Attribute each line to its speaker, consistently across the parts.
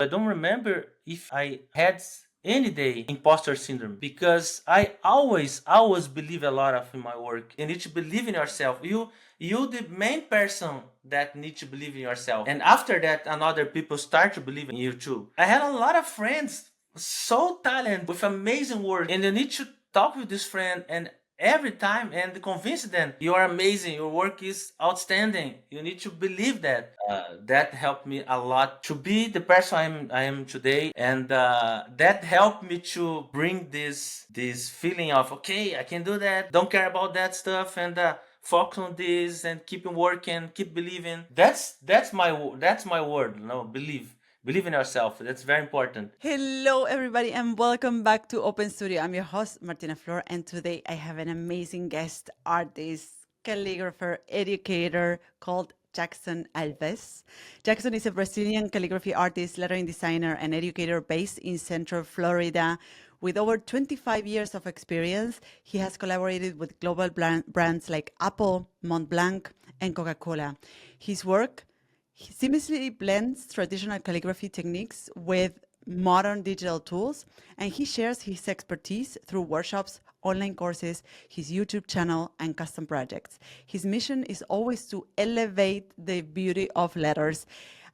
Speaker 1: I don't remember if I had any day imposter syndrome because I always believe a lot of in my work. You need to believe in yourself. You the main person that need to believe in yourself. And after that, another people start to believe in you too. I had a lot of friends so talented with amazing work, and you need to talk with this friend and every time and convince them you are amazing, your work is outstanding, you need to believe that. That helped me a lot to be the person I am today, and that helped me to bring this feeling of, okay, I can do that, don't care about that stuff, and focus on this and keep working, keep believing. That's my word, believe in yourself. That's very important.
Speaker 2: Hello, everybody, and welcome back to Open Studio. I'm your host, Martina Flor, and today I have an amazing guest artist, calligrapher, educator called Jackson Alves. Jackson is a Brazilian calligraphy artist, lettering designer, and educator based in Central Florida. With over 25 years of experience, he has collaborated with global brands like Apple, Montblanc, and Coca-Cola. His work he seamlessly blends traditional calligraphy techniques with modern digital tools, and he shares his expertise through workshops, online courses, his YouTube channel, and custom projects. His mission is always to elevate the beauty of letters.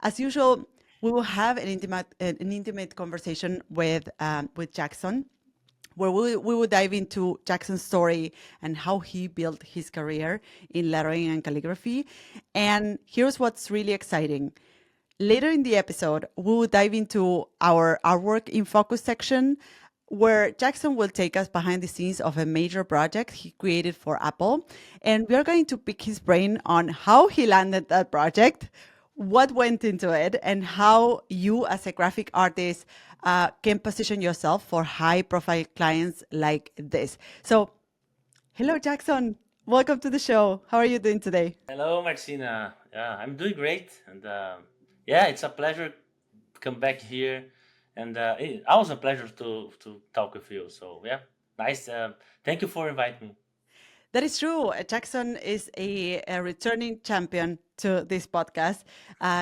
Speaker 2: As usual, we will have an intimate conversation with Jackson, where we will dive into Jackson's story and how he built his career in lettering and calligraphy. And here's what's really exciting. Later in the episode, we will dive into our artwork in focus section, where Jackson will take us behind the scenes of a major project he created for Apple. And we are going to pick his brain on how he landed that project, what went into it, and how you, as a graphic artist, can position yourself for high profile clients like this. So, hello, Jackson. Welcome to the show. How are you doing today?
Speaker 1: Hello, Martina. Yeah, I'm doing great, and yeah, it's a pleasure to come back here, and it always a pleasure to talk with you. So yeah, nice. Thank you for inviting me.
Speaker 2: That is true. Jackson is a returning champion to this podcast.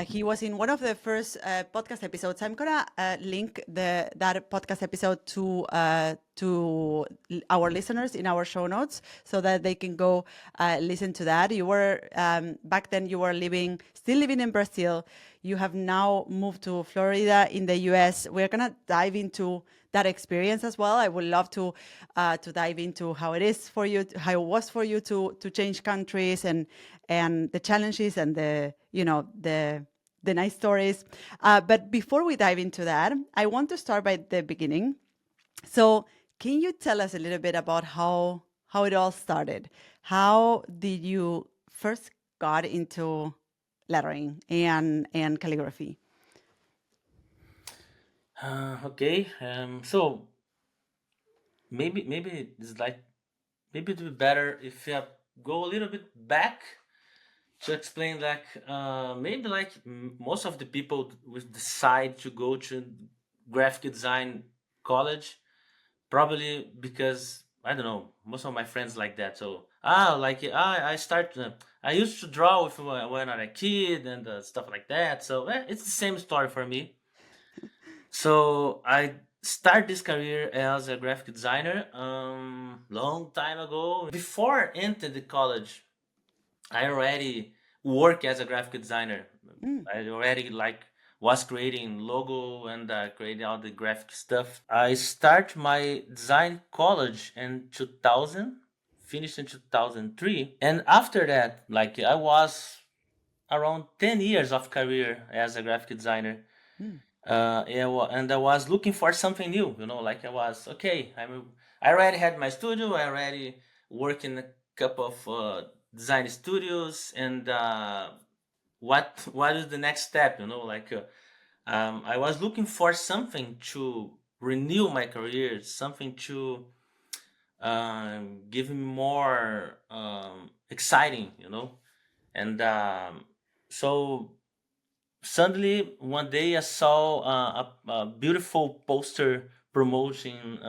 Speaker 2: He was in one of the first podcast episodes. I'm gonna link that podcast episode to our listeners in our show notes so that they can go listen to that. You were back then. You were still living in Brazil. You have now moved to Florida in the U.S. We're gonna dive into that experience as well. I would love to dive into how it is for you, how it was for you to change countries, and the challenges and the nice stories. But before we dive into that, I want to start by the beginning. So, can you tell us a little bit about how it all started? How did you first got into lettering and calligraphy?
Speaker 1: Okay. So maybe it's like maybe it would be better if I go a little bit back to explain, like maybe like most of the people would decide to go to graphic design college, probably because I don't know, most of my friends like that. So like I used to draw with when I was a kid and stuff like that. So it's the same story for me. So I start this career as a graphic designer long time ago. Before I entered the college, I already work as a graphic designer.
Speaker 2: Mm.
Speaker 1: I already like was creating logo and creating all the graphic stuff. I start my design college in 2000, finished in 2003, and after that, like I was around 10 years of career as a graphic designer.
Speaker 2: Mm.
Speaker 1: Yeah, and I was looking for something new. Like I was okay. I already had my studio. I already work in a couple of design studios, and what is the next step? Like I was looking for something to renew my career, something to give me more exciting. And so suddenly one day I saw a beautiful poster promoting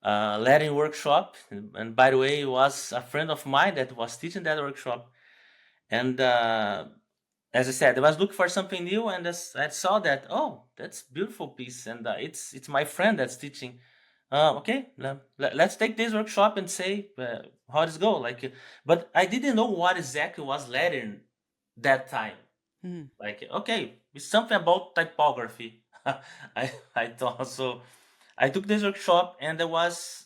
Speaker 1: lettering workshop, and by the way, it was a friend of mine that was teaching that workshop, and as I said, I was looking for something new, and I saw that. Oh, that's beautiful piece, and it's my friend that's teaching. Okay, let's take this workshop and say how does it go. But I didn't know what exactly was lettering that time.
Speaker 2: Mm.
Speaker 1: Like, okay, it's something about typography. I thought so. I took this workshop, and there was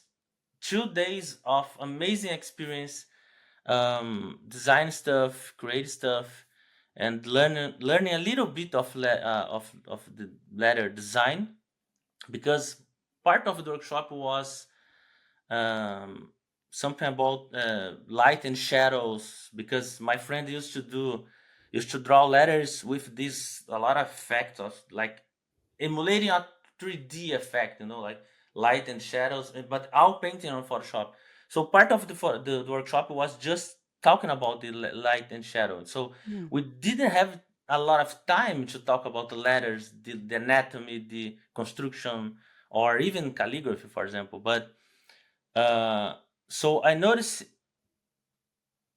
Speaker 1: 2 days of amazing experience, design stuff, create stuff, and learning a little bit of of the letter design, because part of the workshop was um, something about light and shadows, because my friend used to draw letters with this a lot of effects of like emulating a 3D effect, like light and shadows, but all painting on Photoshop. So part of the workshop was just talking about the light and shadow. So
Speaker 2: Mm.
Speaker 1: we didn't have a lot of time to talk about the letters, the anatomy, the construction, or even calligraphy, for example. But uh, so I noticed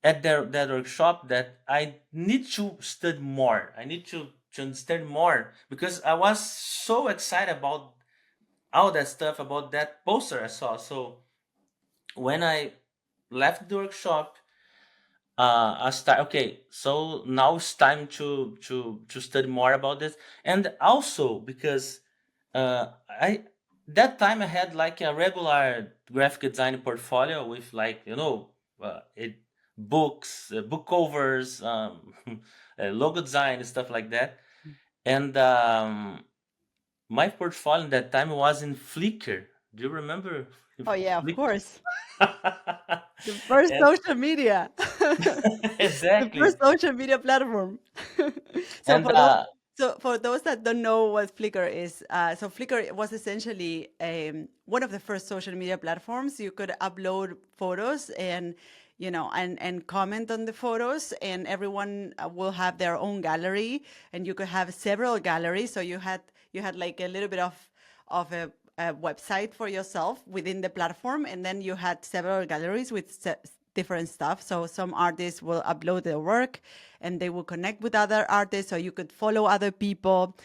Speaker 1: at that workshop that I need to study more. I need to understand more, because I was so excited about all that stuff, about that poster I saw. So when I left the workshop, I start, okay, so now it's time to study more about this, and also because I that time I had like a regular graphic design portfolio with like it books, book covers, logo design and stuff like that, and my portfolio at that time was in Flickr. Do you remember
Speaker 2: Oh yeah, of
Speaker 1: Flickr?
Speaker 2: course. The first
Speaker 1: And
Speaker 2: social media. The
Speaker 1: exactly.
Speaker 2: first social media platform. So
Speaker 1: And
Speaker 2: for those so for those that don't know what Flickr is, so Flickr was essentially one of the first social media platforms. You could upload photos and and comment on the photos, and everyone will have their own gallery, and you could have several galleries. So you had like a little bit of a website for yourself within the platform, and then you had several galleries with different stuff. So some artists will upload their work, and they will connect with other artists, so you could follow other people.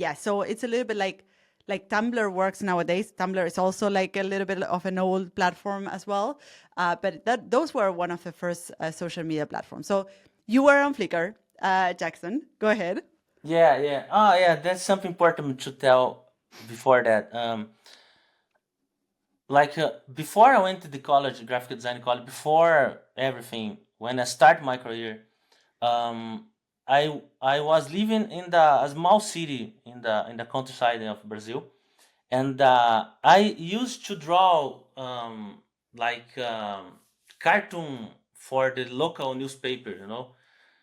Speaker 2: Yeah, so it's a little bit like Tumblr works nowadays. Tumblr is also like a little bit of an old platform as well, but those were one of the first social media platforms. So you were on Flickr, Jackson. Go ahead.
Speaker 1: yeah, yeah. Oh, yeah. That's something important to tell before that. Before I went to the college, graphic design college, before everything, when I started my career, um, I was living in a small city in the countryside of Brazil, and I used to draw like cartoon for the local newspaper,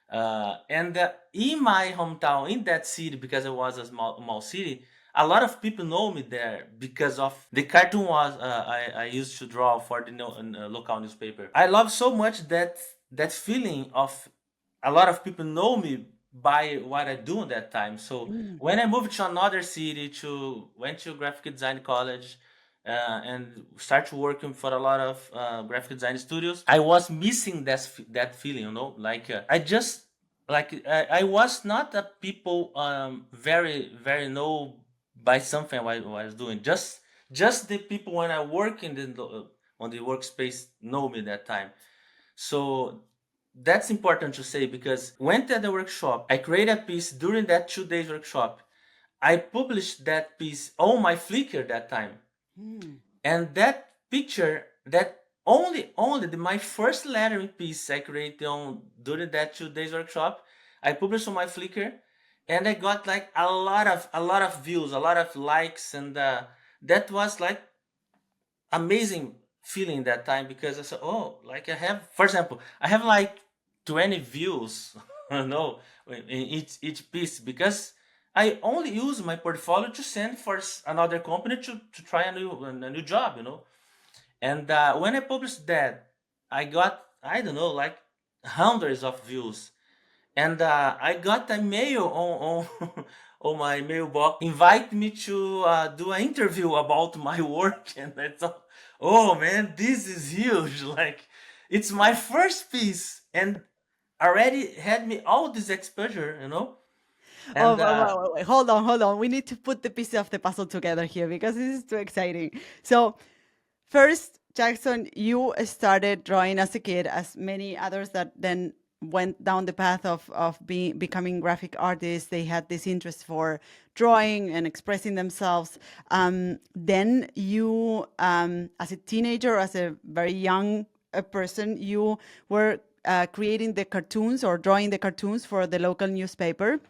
Speaker 1: and in my hometown, in that city, because it was a small city, a lot of people know me there because of the cartoon was I used to draw for the local newspaper. I love so much that feeling of a lot of people know me by what I do at that time. So
Speaker 2: Mm.
Speaker 1: when I moved to another city, to went to graphic design college, and start working for a lot of graphic design studios, I was missing that feeling, like I just like I was not a people very very know by something I was doing. Just the people when I work on the workspace know me that time. So that's important to say, because went at the workshop, I created a piece during that 2 days workshop. I published that piece on my Flickr that time,
Speaker 2: Mm.
Speaker 1: and that picture, that my first lettering piece I created on during that 2 days workshop, I published on my Flickr, and I got like a lot of views, a lot of likes, and that was like amazing feeling that time, because I said, oh, like I have, for example, I have like 20 views, no, in each piece, because I only use my portfolio to send for another company to try a new job, And when I published that, I got, I don't know, like hundreds of views, and I got a mail on on my mailbox invite me to do an interview about my work, and I thought, oh man, this is huge! Like, it's my first piece, and already had me all this exposure,
Speaker 2: Oh,
Speaker 1: and
Speaker 2: wait, hold on, hold on. We need to put the pieces of the puzzle together here because this is too exciting. So, first, Jackson, you started drawing as a kid, as many others that then went down the path of becoming graphic artists. They had this interest for drawing and expressing themselves. Then you, as a teenager, as a very young person, you were creating the cartoons or drawing the cartoons for the local newspaper.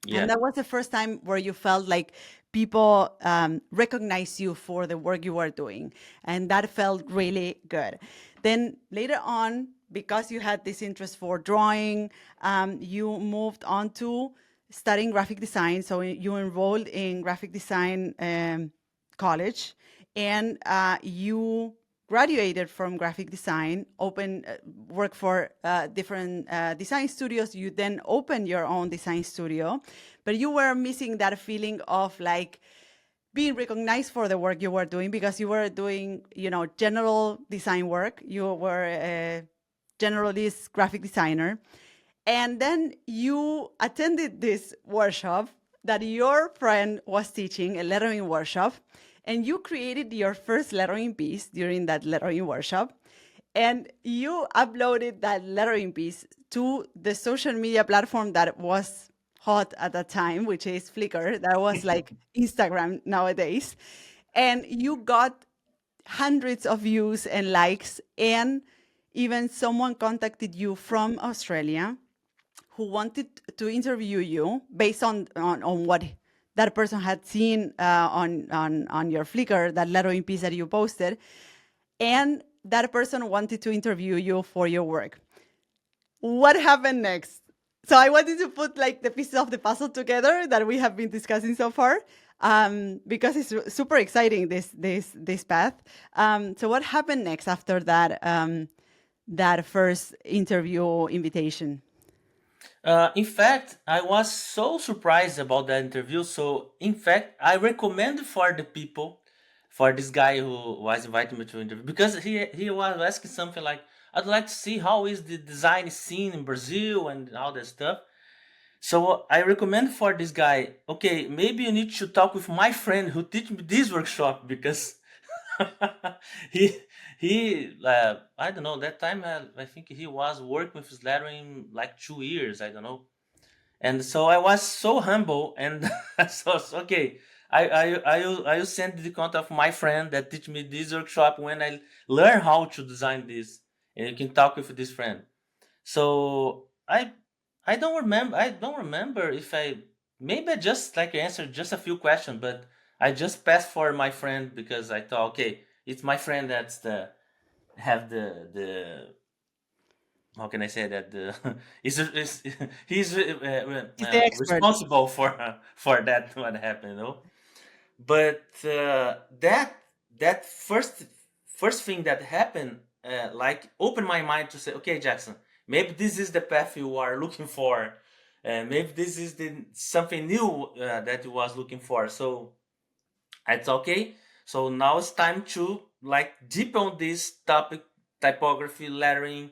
Speaker 2: And
Speaker 1: yeah,
Speaker 2: that was the first time where you felt like people recognize you for the work you were doing. And that felt really good. Then later on, because you had this interest for drawing, you moved on to studying graphic design. So you enrolled in graphic design college, and you graduated from graphic design, open work for different design studios. You then opened your own design studio, but you were missing that feeling of like being recognized for the work you were doing because you were doing, general design work. You were a generalist graphic designer. And then you attended this workshop that your friend was teaching, a lettering workshop, and you created your first lettering piece during that lettering workshop. And you uploaded that lettering piece to the social media platform that was hot at that time, which is Flickr. That was like Instagram nowadays. And you got hundreds of views and likes. And even someone contacted you from Australia who wanted to interview you based on what that person had seen on your Flickr, that lettering piece that you posted, and that person wanted to interview you for your work. What happened next? So I wanted to put like the pieces of the puzzle together that we have been discussing so far, because it's super exciting this path. So what happened next after that first interview invitation?
Speaker 1: in fact, I was so surprised about that interview. So, in fact, I recommend for the people, for this guy who was inviting me to interview, because he was asking something like, "I'd like to see how is the design scene in Brazil and all that stuff." So I recommend for this guy, okay, maybe you need to talk with my friend who teach me this workshop because he I don't know, that time I think he was working with his lettering like 2 years, I don't know. And so I was so humble, and okay, I will send the contact of my friend that teach me this workshop when I learn how to design this, and you can talk with this friend. So I don't remember if I maybe I just like answered just a few questions, but I just passed for my friend because I thought, okay, it's my friend that's the have the how can I say that the is he's
Speaker 2: He's the expert.
Speaker 1: responsible for that what happened. But that first thing that happened, like opened my mind to say, okay, Jackson, maybe this is the path you are looking for, maybe this is the something new that you was looking for. So it's okay. So now it's time to like deep on this topic, typography, lettering,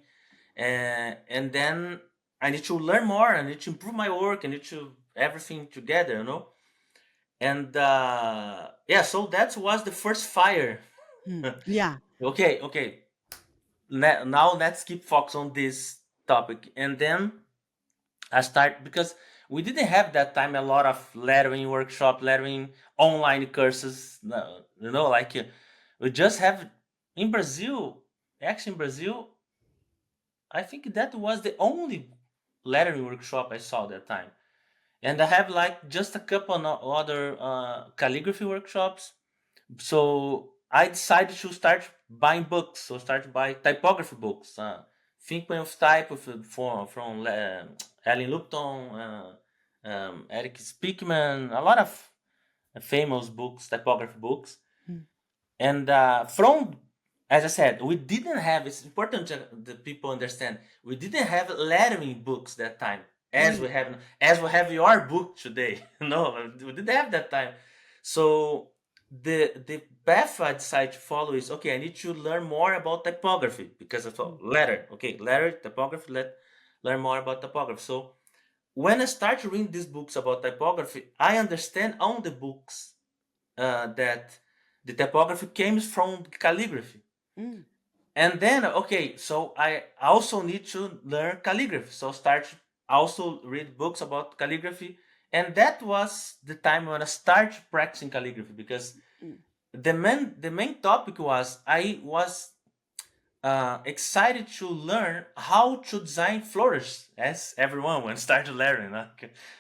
Speaker 1: and then I need to learn more. I need to improve my work. I need to everything together. And yeah, so that was the first fire.
Speaker 2: Yeah.
Speaker 1: Okay. Now let's keep focus on this topic, and then I start because we didn't have that time a lot of lettering workshop, lettering online courses. No, like we just have in Brazil. Actually, in Brazil, I think that was the only lettering workshop I saw that time. And I have like just a couple of other calligraphy workshops. So I decided to start buying books. So start to buy typography books. Thinking of Type from Ellen Lupton, Eric Speakman, a lot of famous books, typography books. And from, as I said, we didn't have. It's important to the people understand. We didn't have lettering books that time,
Speaker 2: Mm.
Speaker 1: as we have your book today. No, we didn't have that time. So the path I decided to follow is okay. I need to learn more about typography because I thought letter. Okay, letter typography. learn more about typography. So when I started reading these books about typography, I understand on the books that the typography came from calligraphy.
Speaker 2: Mm.
Speaker 1: And then, okay, so I also need to learn calligraphy. So start also read books about calligraphy. And that was the time when I started practicing calligraphy, because
Speaker 2: Mm.
Speaker 1: the main topic was I was excited to learn how to design flourishes, as everyone when started learning.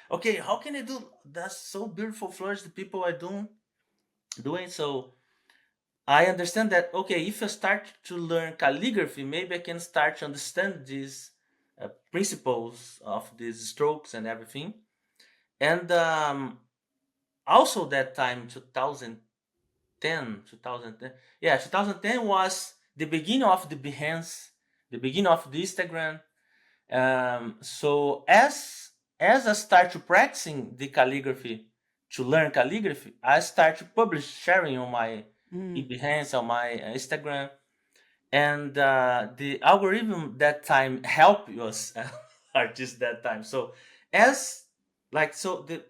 Speaker 1: Okay, how can I do that so beautiful flourish the people are doing? So I understand that, okay, if I start to learn calligraphy, maybe I can start to understand these principles of these strokes and everything. And also that time, 2010, yeah, 2010 was the beginning of the Behance, the beginning of the Instagram. So as I start to practicing the calligraphy, to learn calligraphy, I start to publish, sharing on my
Speaker 2: Mm.
Speaker 1: Behance, on my Instagram. And the algorithm that time helped us artists that time. So as like so the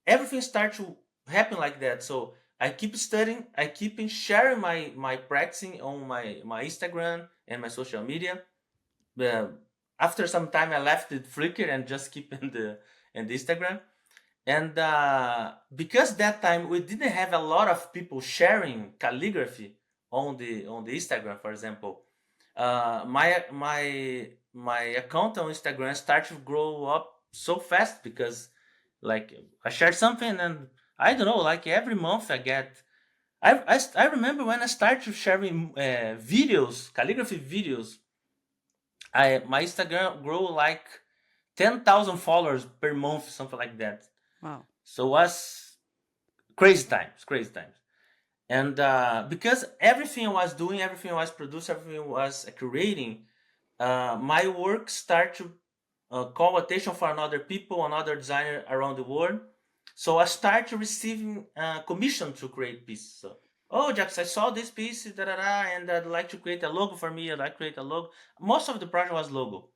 Speaker 1: everything started to happen like that. So I keep studying, I keep sharing my practicing on my Instagram and my social media. uh, After some time I left the Flickr and just keep in the Instagram. And because that time we didn't have a lot of people sharing calligraphy on the Instagram, for example, my account on Instagram started to grow up so fast, because like I shared something, and I don't know, like every month I get. I remember when I started sharing videos, calligraphy videos. I My Instagram grew like 10,000 followers per month, something like that.
Speaker 2: Wow.
Speaker 1: So it was crazy times, crazy times. And because everything I was doing, everything I was producing, everything I was creating, my work started to call attention for another people, another designer around the world. So I started receiving commission to create pieces. So, oh, Jax, I saw this piece, da, da, da, and I'd like to create a logo for me. I'd like to create a logo. Most of the project was logo,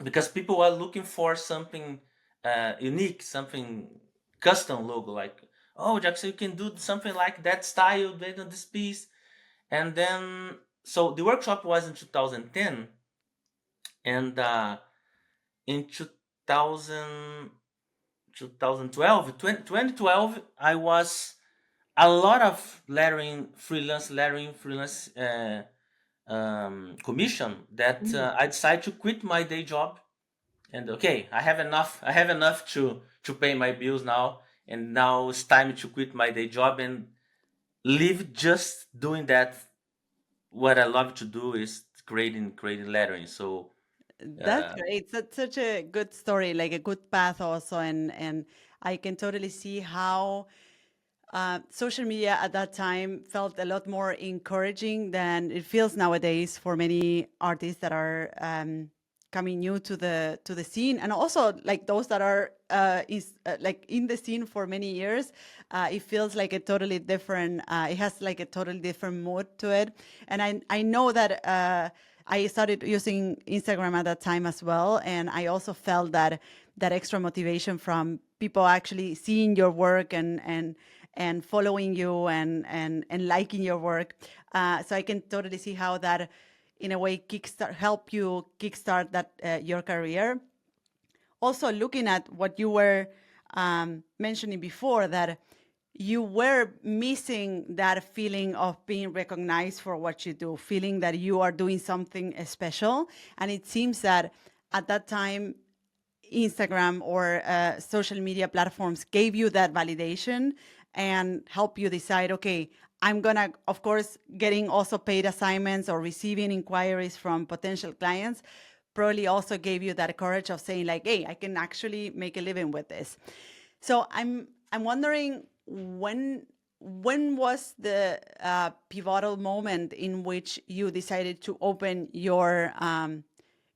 Speaker 1: because people are looking for something unique, something custom logo, like, oh, Jackson, you can do something like that style based on this piece. And then, so the workshop was in 2010, and in 2000, 2012, 2012, I was a lot of lettering, freelance commission, that
Speaker 2: Mm.
Speaker 1: I decided to quit my day job. And okay, I have enough to pay my bills now, and now it's time to quit my day job and live just doing that. What I love to do is creating lettering. So
Speaker 2: That's
Speaker 1: uh,
Speaker 2: great. That's such a good story, like a good path also, and I can totally see how social media at that time felt a lot more encouraging than it feels nowadays for many artists that are coming new to the scene, and also like those that are like in the scene for many years. It feels like a totally different. It has like a totally different mood to it, and I know that. I started using Instagram at that time as well, and I also felt that extra motivation from people actually seeing your work and following you and liking your work. So I can totally see how that, in a way, kickstart help you kickstart that your career. Also, looking at what you were mentioning before, that you were missing that feeling of being recognized for what you do, feeling that you are doing something special. And it seems that at that time, Instagram or social media platforms gave you that validation and help you decide, okay, I'm gonna, of course, getting also paid assignments or receiving inquiries from potential clients probably also gave you that courage of saying like, hey, I can actually make a living with this. So I'm wondering when was the pivotal moment in which you decided to open your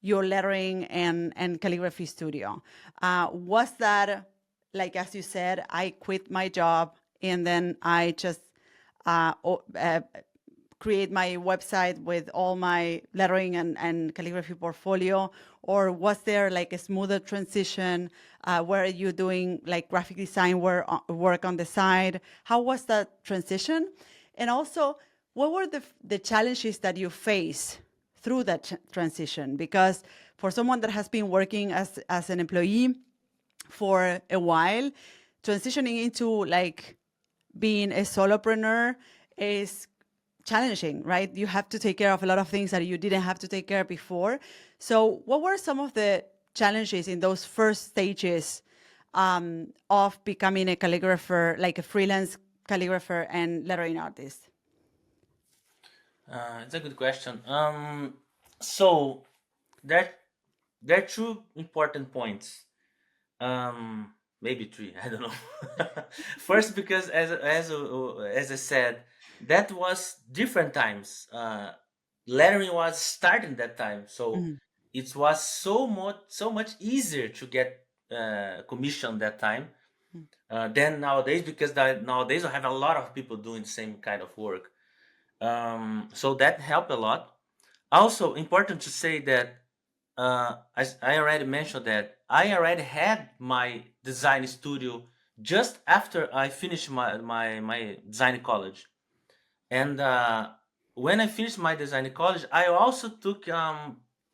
Speaker 2: lettering and calligraphy studio? Was that, like as you said, I quit my job and then I just uh, o- uh, create my website with all my lettering and calligraphy portfolio? Or was there like a smoother transition? Were you doing like graphic design work on the side? How was that transition? And also, what were the challenges that you face through that transition? Because for someone that has been working as an employee for a while, transitioning into like being a solopreneur is challenging, right? You have to take care of a lot of things that you didn't have to take care of before. So, what were some of the challenges in those first stages of becoming a calligrapher, like a freelance calligrapher and lettering artist?
Speaker 1: It's a good question. So there there are two important points. Maybe three. I don't know. First, because as I said, that was different times. Lettering was starting that time, so
Speaker 2: Mhm.
Speaker 1: it was so much easier to get commission that time than nowadays, because nowadays I have a lot of people doing the same kind of work. So that helped a lot. Also, important to say that as I already mentioned, that I already had my design studio just after I finished my design college. And when I finished my design college, I also took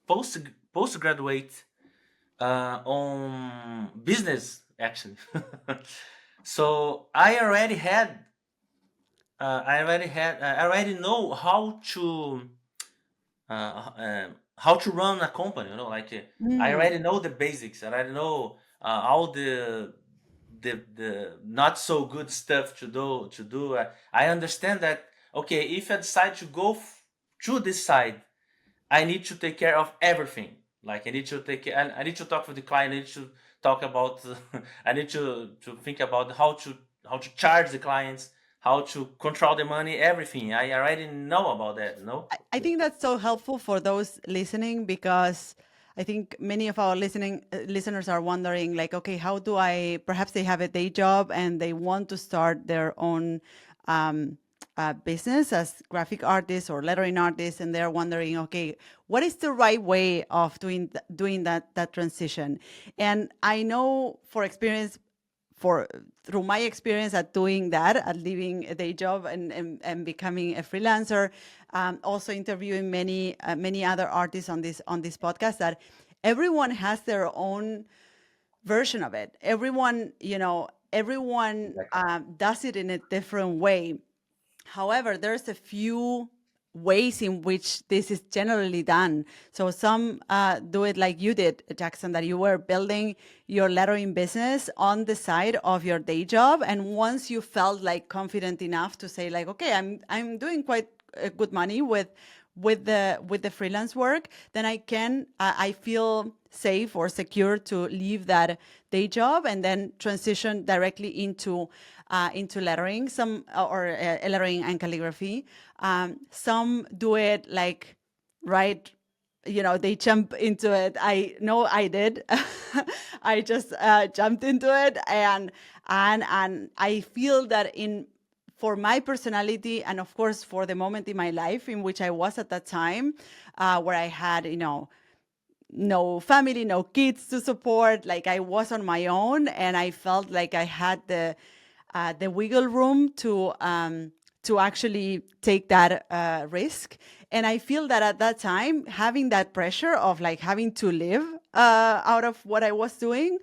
Speaker 1: post postgraduate on business, actually. So I already know how to run a company. Like I
Speaker 2: Mm.
Speaker 1: already know the basics. I already know all the not so good stuff to do. I understand that. Okay, if I decide to go through this side, I need to take care of everything. Like I need to take care. I need to talk with the client. I need to talk about. I need to think about how to charge the clients, how to control the money, everything. I already know about that. No.
Speaker 2: I think that's so helpful for those listening, because I think many of our listeners are wondering, like, okay, how do I? Perhaps they have a day job and they want to start their own um, business as graphic artists or lettering artists, and they're wondering, okay, what is the right way of doing that transition? And I know for experience, for through my experience at doing that, at leaving a day job and becoming a freelancer, also interviewing many other artists on this podcast, that everyone has their own version of it. Everyone
Speaker 1: Exactly.
Speaker 2: does it in a different way. However, there's a few ways in which this is generally done. So some do it like you did, Jackson, that you were building your lettering business on the side of your day job, and once you felt like confident enough to say like, okay, I'm doing quite good money with the freelance work, then I feel safe or secure to leave that day job and then transition directly into lettering, some or lettering and calligraphy. Some do it like right, they jump into it. I know I did. I just jumped into it, and I feel that in for my personality, and of course for the moment in my life in which I was at that time, where I had, no family, no kids to support. Like I was on my own, and I felt like I had the wiggle room to actually take that risk. And I feel that at that time, having that pressure of like having to live out of what I was doing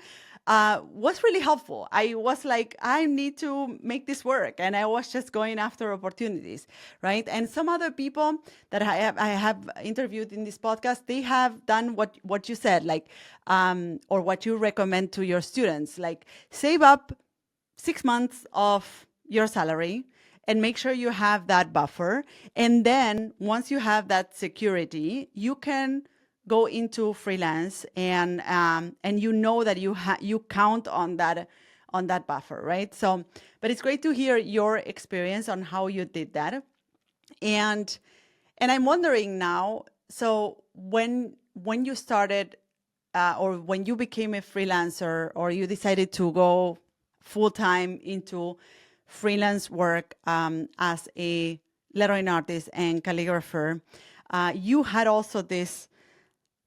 Speaker 2: was really helpful. I was like, I need to make this work, and I was just going after opportunities, right? And some other people that I have interviewed in this podcast, they have done what you said, like, or what you recommend to your students, like save up 6 months of your salary and make sure you have that buffer. And then once you have that security, you can go into freelance, and you know that you count on that buffer, right? So, but it's great to hear your experience on how you did that. And I'm wondering now, so when you started, or when you became a freelancer, or you decided to go full time into freelance work, as a lettering artist and calligrapher, you had also this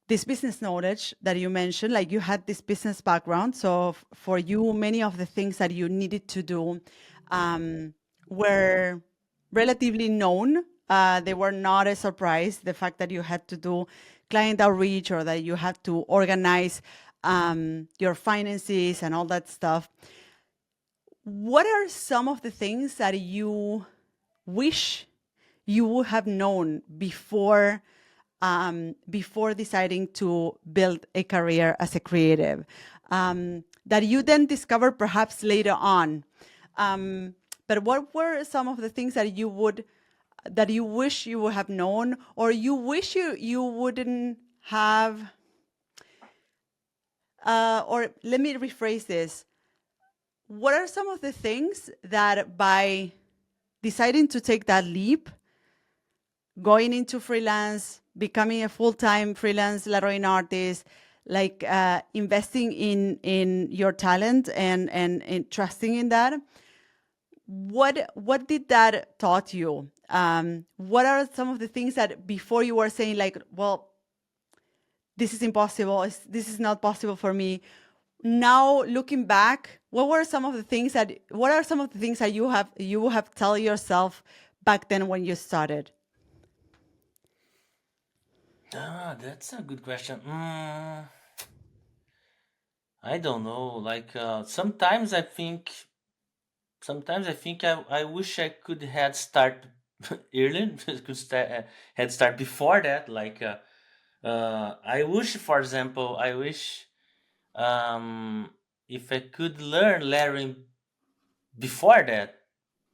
Speaker 2: business knowledge that you mentioned, like you had this business background. So for you, many of the things that you needed to do were relatively known. They were not a surprise. The fact that you had to do client outreach or that you had to organize your finances and all that stuff. What are some of the things that you wish you would have known before deciding to build a career as a creative, that you then discover perhaps later on? But what were some of the things that you wish you would have known, or you wish you wouldn't have? Or let me rephrase this. What are some of the things that by deciding to take that leap, going into freelance, becoming a full-time freelance lettering artist, like investing in your talent and trusting in that, what did that taught you? What are some of the things that before you were saying like, well, this is impossible, this is not possible for me? Now looking back, what are some of the things that you have tell yourself back then when you started?
Speaker 1: That's a good question. I don't know. Like sometimes I wish I could had start early. Could start had start before that. I wish, for example, I wish if I could learn lettering before that.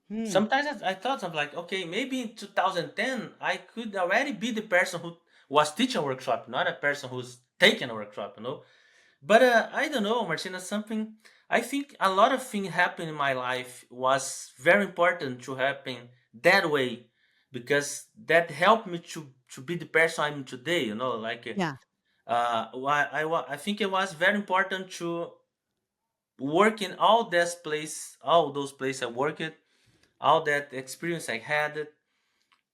Speaker 2: Hmm.
Speaker 1: Sometimes I thought something like, okay, maybe in 2010 I could already be the person who was teaching a workshop, not a person who's taking a workshop, you know. But I don't know, Martina. Something I think a lot of things happen in my life was very important to happen that way, because that helped me to be the person I'm today. You know,
Speaker 2: Yeah.
Speaker 1: I think it was very important to work in all those places I worked, all that experience I had.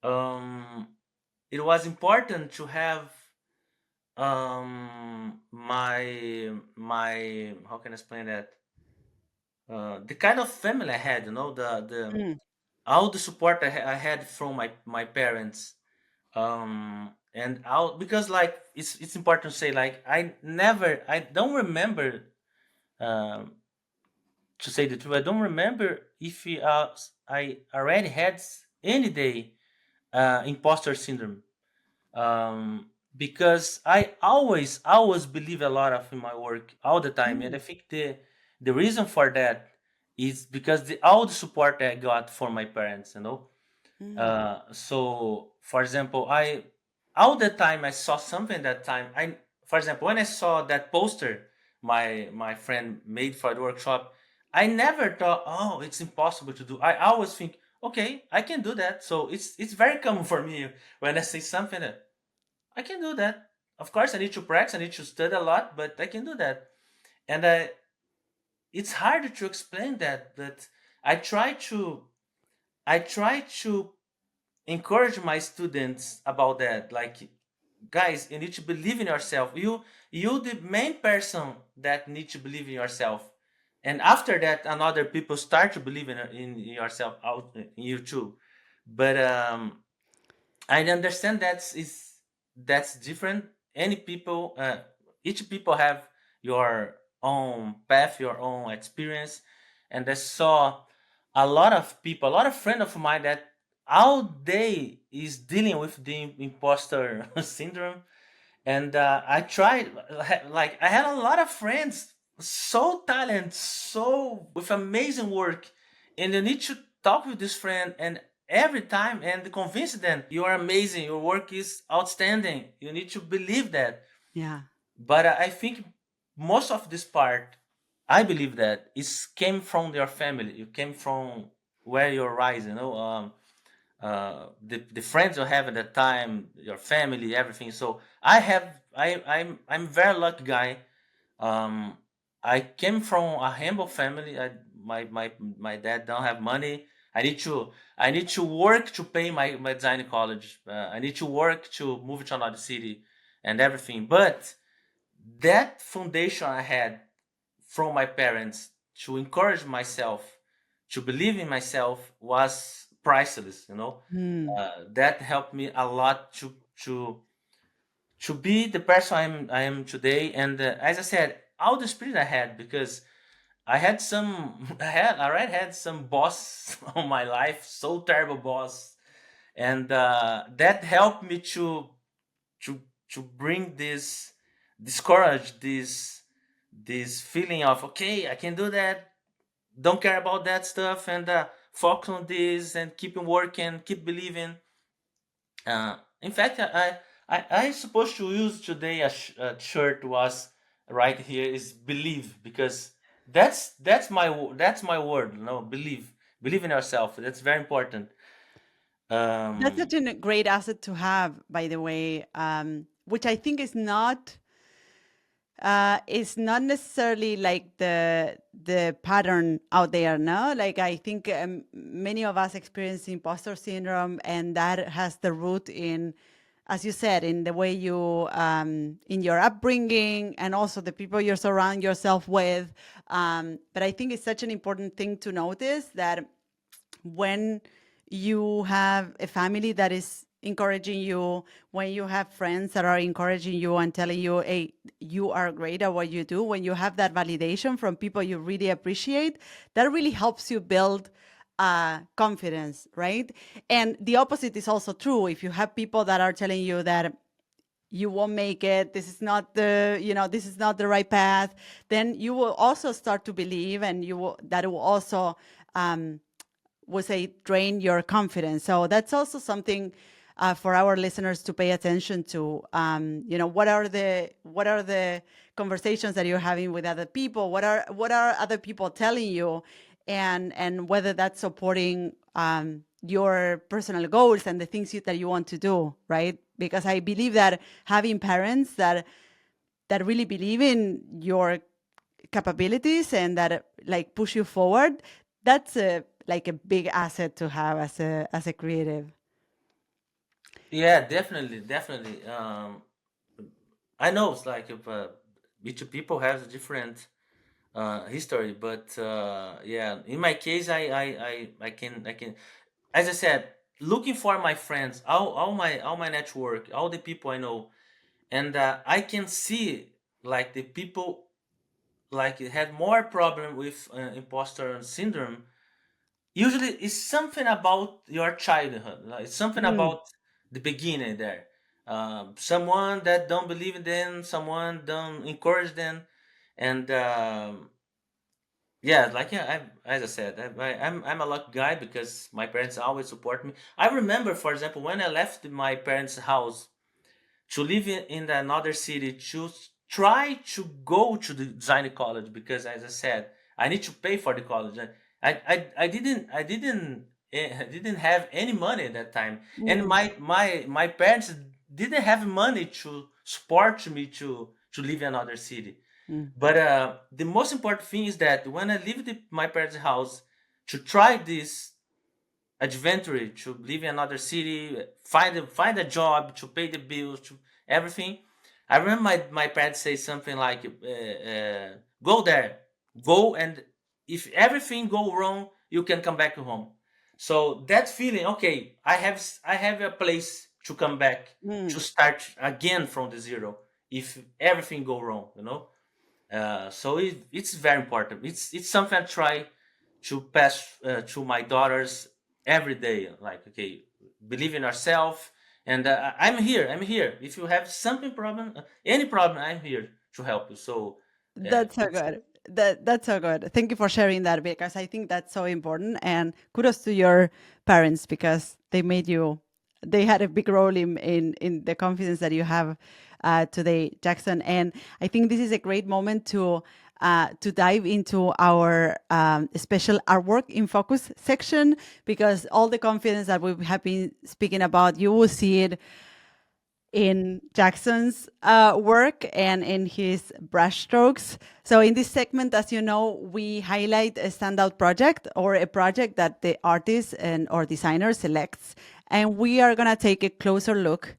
Speaker 1: Um, it was important to have my how can I explain that, the kind of family I had, you know, the
Speaker 2: Mm,
Speaker 1: all the support I had from my parents, and all, because like it's important to say, like I don't remember, um to say the truth, I don't remember if I already had any day imposter syndrome, because I always believe a lot of in my work all the time, and
Speaker 2: mm,
Speaker 1: I think the reason for that is because all the support I got from my parents, you know.
Speaker 2: mm,
Speaker 1: So, for example, I all the time I saw something that time. For example, when I saw that poster my friend made for the workshop, I never thought, oh, it's impossible to do. I always think, okay, I can do that. So it's very common for me when I say something that I can do that. Of course, I need to practice, I need to study a lot, but I can do that. And it's hard to explain that, but I try to I try to encourage my students about that. Like, guys, you need to believe in yourself. You the main person that need to believe in yourself, and after that another people start to believe in yourself, out in you too. But I understand that's different. Any people, each people have your own path, your own experience, and I saw a lot of people, a lot of friends of mine that all day is dealing with the imposter syndrome. And I tried, like I had a lot of friends, so talented, so with amazing work, and you need to talk with this friend and every time and convince them you are amazing, your work is outstanding, you need to believe that.
Speaker 2: yeah.
Speaker 1: But I think most of this part, I believe that is came from your family, you came from where you're rising, you know. The friends you have at the time, your family, everything. So I'm very lucky guy. I came from a humble family. My dad don't have money. I need to work to pay my design college. I need to work to move to another city and everything. But that foundation I had from my parents to encourage myself, to believe in myself was priceless.
Speaker 2: Mm.
Speaker 1: That helped me a lot to be the person I am today. And as I said, all the spirit I had, because I already had some boss on my life, so terrible boss, and that helped me to to bring this courage, this feeling of, okay, I can do that. Don't care about that stuff, and focus on this and keep working, keep believing. In fact, I supposed to use today a shirt was right here is believe, because that's my word. Believe in yourself. That's very important.
Speaker 2: That's such
Speaker 1: Um,
Speaker 2: a great asset to have, by the way, which I think is not necessarily like the pattern out there. No, like I think many of us experience imposter syndrome, and that has the root in, as you said, in the way you in your upbringing and also the people you surround yourself with. But I think it's such an important thing to notice that when you have a family that is encouraging you, when you have friends that are encouraging you and telling you, hey, you are great at what you do, when you have that validation from people you really appreciate, that really helps you build confidence, right? And the opposite is also true. If you have people that are telling you that you won't make it, this is not this is not the right path, then you will also start to believe, and that will also would say drain your confidence. So that's also something for our listeners to pay attention to. What are the conversations that you're having with other people? What are other people telling you, and whether that's supporting your personal goals and the things that you want to do, right? Because I believe that having parents that really believe in your capabilities and that like push you forward, that's a like a big asset to have as a creative.
Speaker 1: yeah, definitely, definitely. I know it's like if each people has a different history, but yeah, in my case, I can, as I said, looking for my friends, all my network, all the people I know, and I can see like the people like had more problem with imposter syndrome. Usually it's something about your childhood, like it's something
Speaker 2: Mm,
Speaker 1: about the beginning there. Someone that don't believe in them, someone don't encourage them, and yeah, like yeah, as I said, I'm a lucky guy because my parents always support me. I remember, for example, when I left my parents' house to live in another city, to try to go to the design college, because as I said, I need to pay for the college. I didn't have any money at that time, and
Speaker 2: mm,
Speaker 1: my parents didn't have money to support me to live in another city.
Speaker 2: mm,
Speaker 1: But the most important thing is that when I leave my parents' house to try this adventure, to live in another city, find a job, to pay the bills, to everything. I remember my parents say something like, "Go there, go, and if everything go wrong, you can come back home." So that feeling, okay, I have a place to come back, to
Speaker 2: mm.
Speaker 1: start again from the zero if everything go wrong. So it's very important. It's something I try to pass to my daughters every day. Like, okay, believe in yourself, and I'm here. I'm here. If you have something problem, any problem, I'm here to help you. So
Speaker 2: That's so
Speaker 1: it's
Speaker 2: good. That's so good. Thank you for sharing that, because I think that's so important. And kudos to your parents, because they had a big role in the confidence that you have today, Jackson. And I think this is a great moment to dive into our special artwork in focus section, because all the confidence that we have been speaking about, you will see it in Jackson's work and in his brushstrokes. So, in this segment, as you know, we highlight a standout project or a project that the artist and or designer selects, and we are gonna take a closer look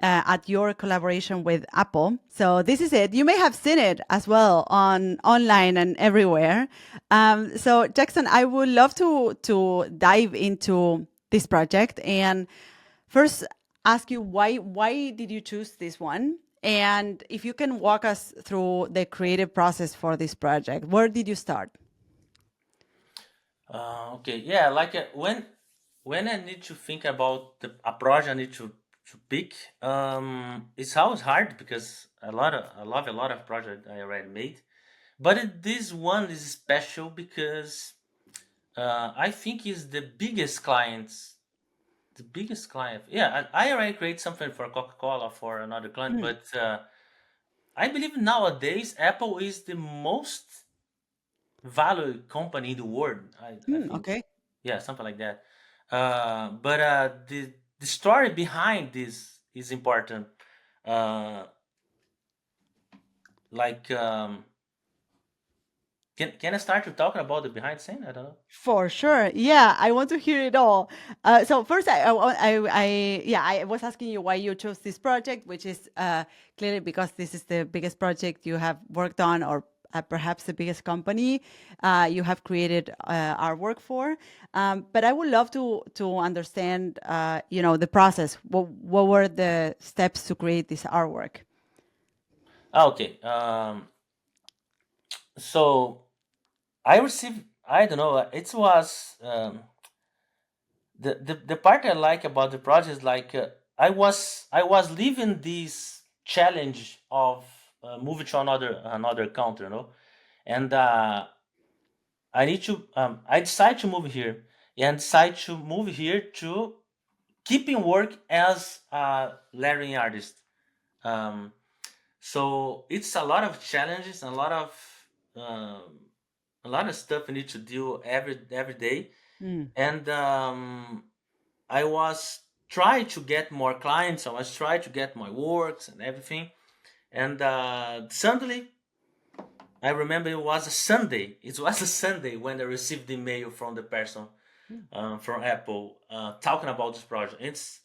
Speaker 2: at your collaboration with Apple. So this is it. You may have seen it as well on online and everywhere. So Jackson, I would love to dive into this project and first ask you why did you choose this one? And if you can walk us through the creative process for this project, where did you start?
Speaker 1: Okay, yeah, like when I need to think about a project I need to pick, it's always hard because I love a lot of projects I already made, but this one is special because I think is the biggest clients, the biggest client. Yeah, I already create something for Coca-Cola for another client,
Speaker 2: Mm,
Speaker 1: but I believe nowadays Apple is the most valued company in the world. I think,
Speaker 2: okay.
Speaker 1: yeah, something like that. But the story behind this is important. Uh, like, can I start to talking about the behind scene? I don't know.
Speaker 2: For sure. Yeah, I want to hear it all. So first, yeah, I was asking you why you chose this project, which is clearly because this is the biggest project you have worked on, or perhaps the biggest company you have created artwork for. But I would love to understand, the process. What were the steps to create this artwork?
Speaker 1: Okay. So I received. I don't know. It was the part I like about the project is like I was living this challenge of moving to another country, and I need to I decided to move here and decide to move here to keeping work as a lettering artist. Um, so it's a lot of challenges, um, a lot of stuff I need to do every day,
Speaker 2: Mm.
Speaker 1: and I was trying to get more clients. I was trying to get my works and everything, and suddenly I remember it was a Sunday. It was a Sunday when I received the email from the person from Apple talking about this project.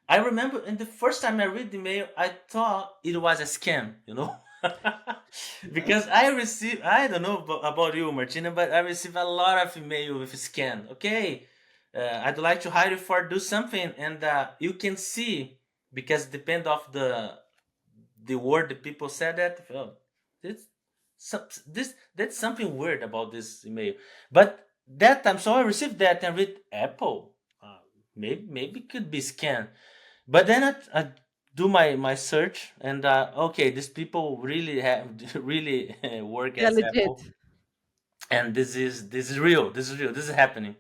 Speaker 1: I remember, and the first time I read the mail, I thought it was a scam, because I received, I don't know about you, Martina, but I received a lot of email with scam. Okay, I'd like to hire you for do something, and you can see because depend of the word the people said that. Oh, this, that's something weird about this email. But that time, so I received that and read Apple. Maybe it could be scam. But then I do my search and okay, these people really have really work
Speaker 2: Yeah,
Speaker 1: as
Speaker 2: legit.
Speaker 1: Apple, and this is real. This is real. This is happening.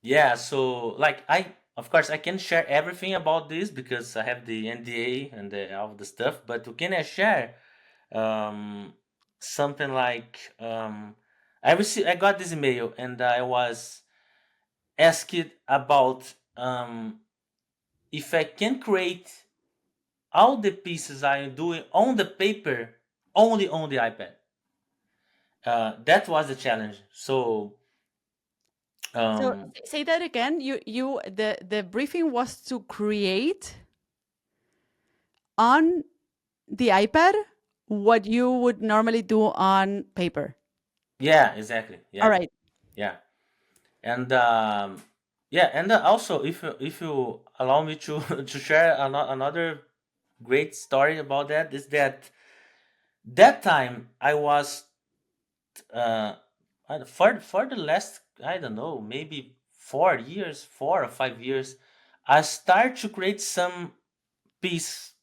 Speaker 1: Yeah. So like I of course I can share everything about this because I have the NDA and all the stuff. But can I share um, something like I got this email and I was asked about if I can create all the pieces I am doing on the paper only on the iPad. That was the challenge. So
Speaker 2: So
Speaker 1: um,
Speaker 2: say that again. The briefing was to create on the iPad what you would normally do on paper.
Speaker 1: yeah, exactly.
Speaker 2: All
Speaker 1: Yeah,
Speaker 2: right.
Speaker 1: yeah, and yeah, and also if you allow me to to share another great story about that is that that time I was uh, for the last I don't know maybe 4 years, 4 or 5 years, I start to create some piece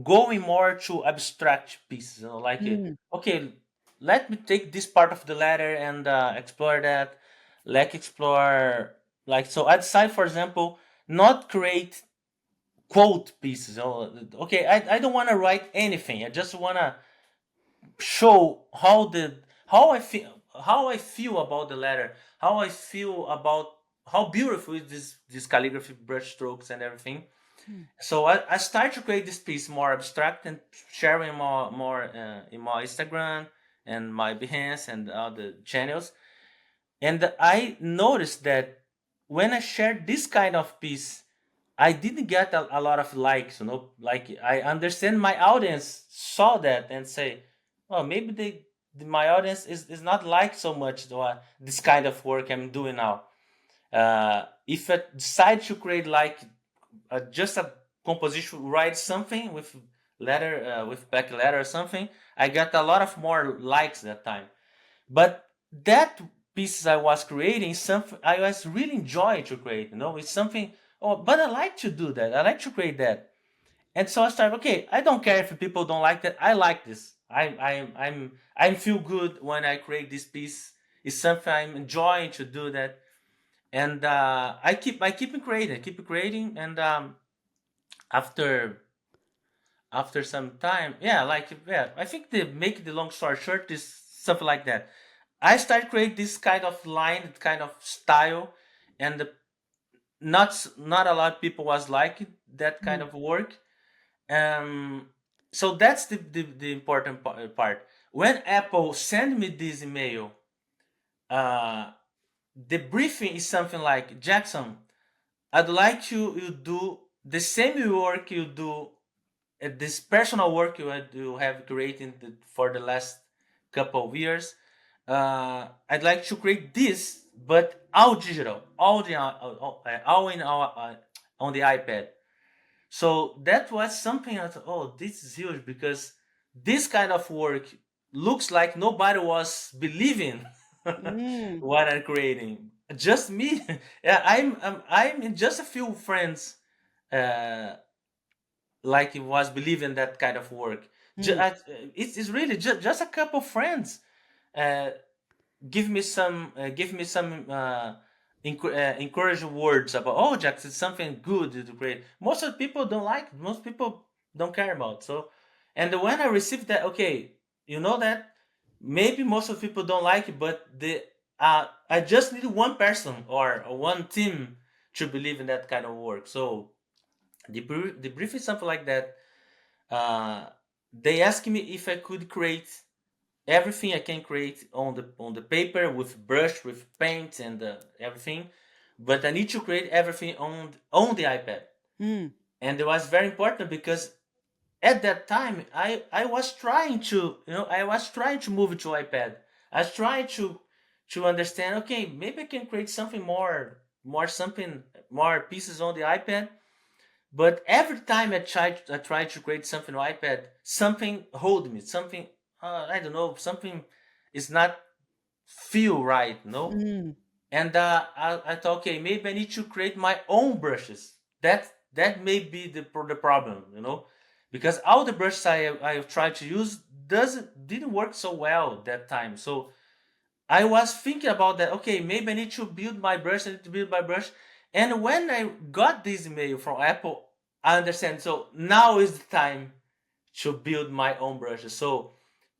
Speaker 1: going more to abstract pieces, like
Speaker 2: Mm.
Speaker 1: okay, let me take this part of the letter and explore that, like explore like so I decide for example not create quote pieces. Okay, I don't want to write anything. I just want to show how I feel about the letter, how I feel about how beautiful is this calligraphy brush strokes and everything.
Speaker 2: Mm.
Speaker 1: So I started to create this piece more abstract and sharing more in my Instagram and my Behance and other channels. And I noticed that when I shared this kind of piece, I didn't get a lot of likes. Like I understand my audience saw that and say, "Oh, maybe my audience is not like so much this kind of work I'm doing now." If I decide to create like just a composition, write something with letter with black letter or something, I got a lot of more likes that time. But that pieces I was creating, something I was really enjoying to create. It's something. Oh, but I like to do that. I like to create that. And so I started. Okay, I don't care if people don't like that. I like this. I feel good when I create this piece. It's something I'm enjoying to do that. And I keep creating, and after some time, yeah, I think the make the long story short is something like that. I started create this kind of line, kind of style, and not a lot of people was like that kind
Speaker 2: Mm.
Speaker 1: of work. Um, so that's the important part. When Apple sent me this email, uh, the briefing is something like, Jackson, I'd like you do the same work you do, this personal work you have created for the last couple of years. I'd like to create this, but all digital, all in our on the iPad. So that was something I thought, oh, this is huge because this kind of work looks like nobody was believing
Speaker 2: Mm.
Speaker 1: what I'm creating. Just me. Yeah, I'm just a few friends uh, like it was believing that kind of work.
Speaker 2: Mm.
Speaker 1: It's really just a couple friends. Uh, give me some encouraging words about, oh, Jax, it's something good to create. Most of the people don't like it. Most people don't care about. So, and when I received that, okay, that maybe most of the people don't like it, but I just need one person or one team to believe in that kind of work. So the brief is something like that. uh, they asked me if I could create everything I can create on the paper with brush, with paint, and everything, but I need to create everything on the iPad.
Speaker 2: Mm.
Speaker 1: And it was very important because at that time I was trying to move to iPad. I was trying to understand. Okay, maybe I can create something more pieces on the iPad. But every time I tried to create something on iPad, something hold me. Something, I don't know. Something is not feel right.
Speaker 2: Mm.
Speaker 1: And I thought, okay, maybe I need to create my own brushes. That may be the problem. Because all the brushes I've tried to use didn't work so well that time. So I was thinking about that. Okay, maybe I need to build my brush. I need to build my brush. And when I got this email from Apple, I understand. So now is the time to build my own brushes. So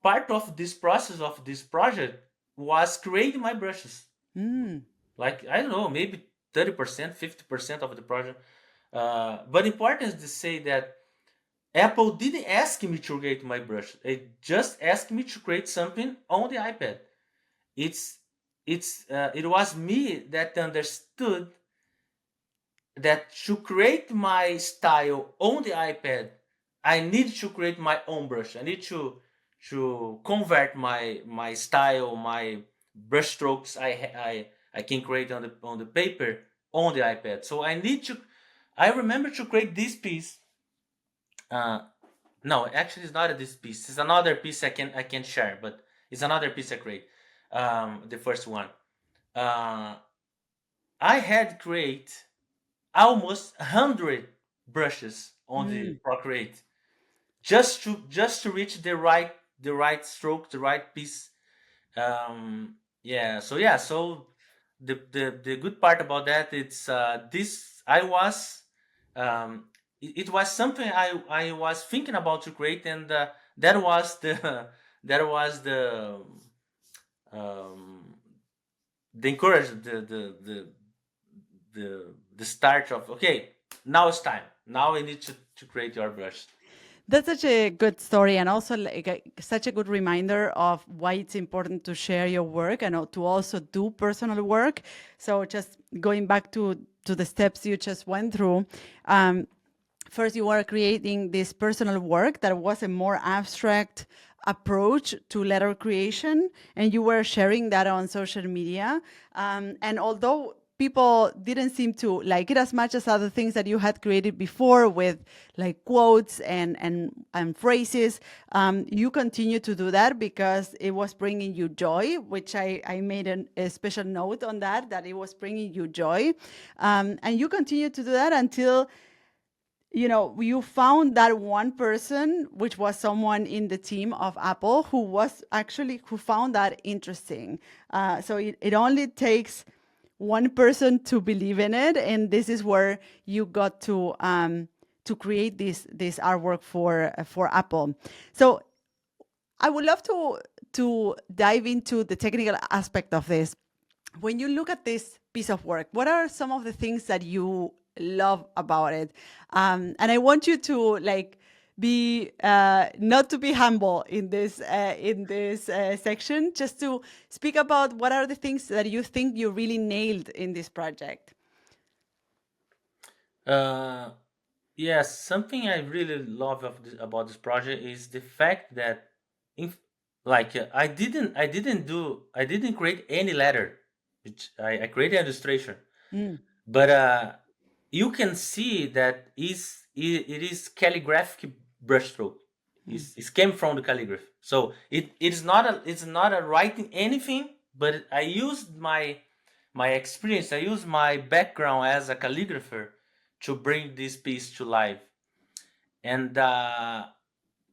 Speaker 1: part of this process of this project was creating my brushes.
Speaker 2: Mm.
Speaker 1: Like, I don't know, maybe 30%, 50% of the project. But important is to say that Apple didn't ask me to create my brush. They just asked me to create something on the iPad. It's it was me that understood that to create my style on the iPad, I need to create my own brush. I need to convert my style, my brush strokes I can create on the paper on the iPad. So I need to. I remember to create this piece. Uh, no, actually, it's not this piece. It's another piece I can share, but it's another piece I create. The first one. Uh, I had create almost 100 brushes on the
Speaker 2: Mm.
Speaker 1: Procreate just to reach the right stroke, the right piece. So the good part about that, it's this I was it was something I was thinking about to create, and that was the that was um, the encourage the start of, okay, now it's time. Now we need to create your brush.
Speaker 2: That's such a good story, and also like such a good reminder of why it's important to share your work and to also do personal work. So just going back to the steps you just went through. Um, First, you were creating this personal work that was a more abstract approach to letter creation, and you were sharing that on social media. And although people didn't seem to like it as much as other things that you had created before with like quotes and phrases, you continue to do that because it was bringing you joy, which I made a special note on that, that it was bringing you joy. And you continue to do that until you found that one person, which was someone in the team of Apple, who found that interesting. So it only takes one person to believe in it, and this is where you got to create this artwork for Apple. So I would love to dive into the technical aspect of this. When you look at this piece of work, what are some of the things that you love about it? And I want you to like be not to be humble in this section, just to speak about what are the things that you think you really nailed in this project.
Speaker 1: Uh, yes, something I really love about this project is the fact that, if like I didn't create any letter, which I created illustration,
Speaker 2: Mm,
Speaker 1: but you can see that it is calligraphic brushstroke.
Speaker 2: mm,
Speaker 1: It came from the calligraphy, so it's not a writing anything, but I used my experience. I used my background as a calligrapher to bring this piece to life. And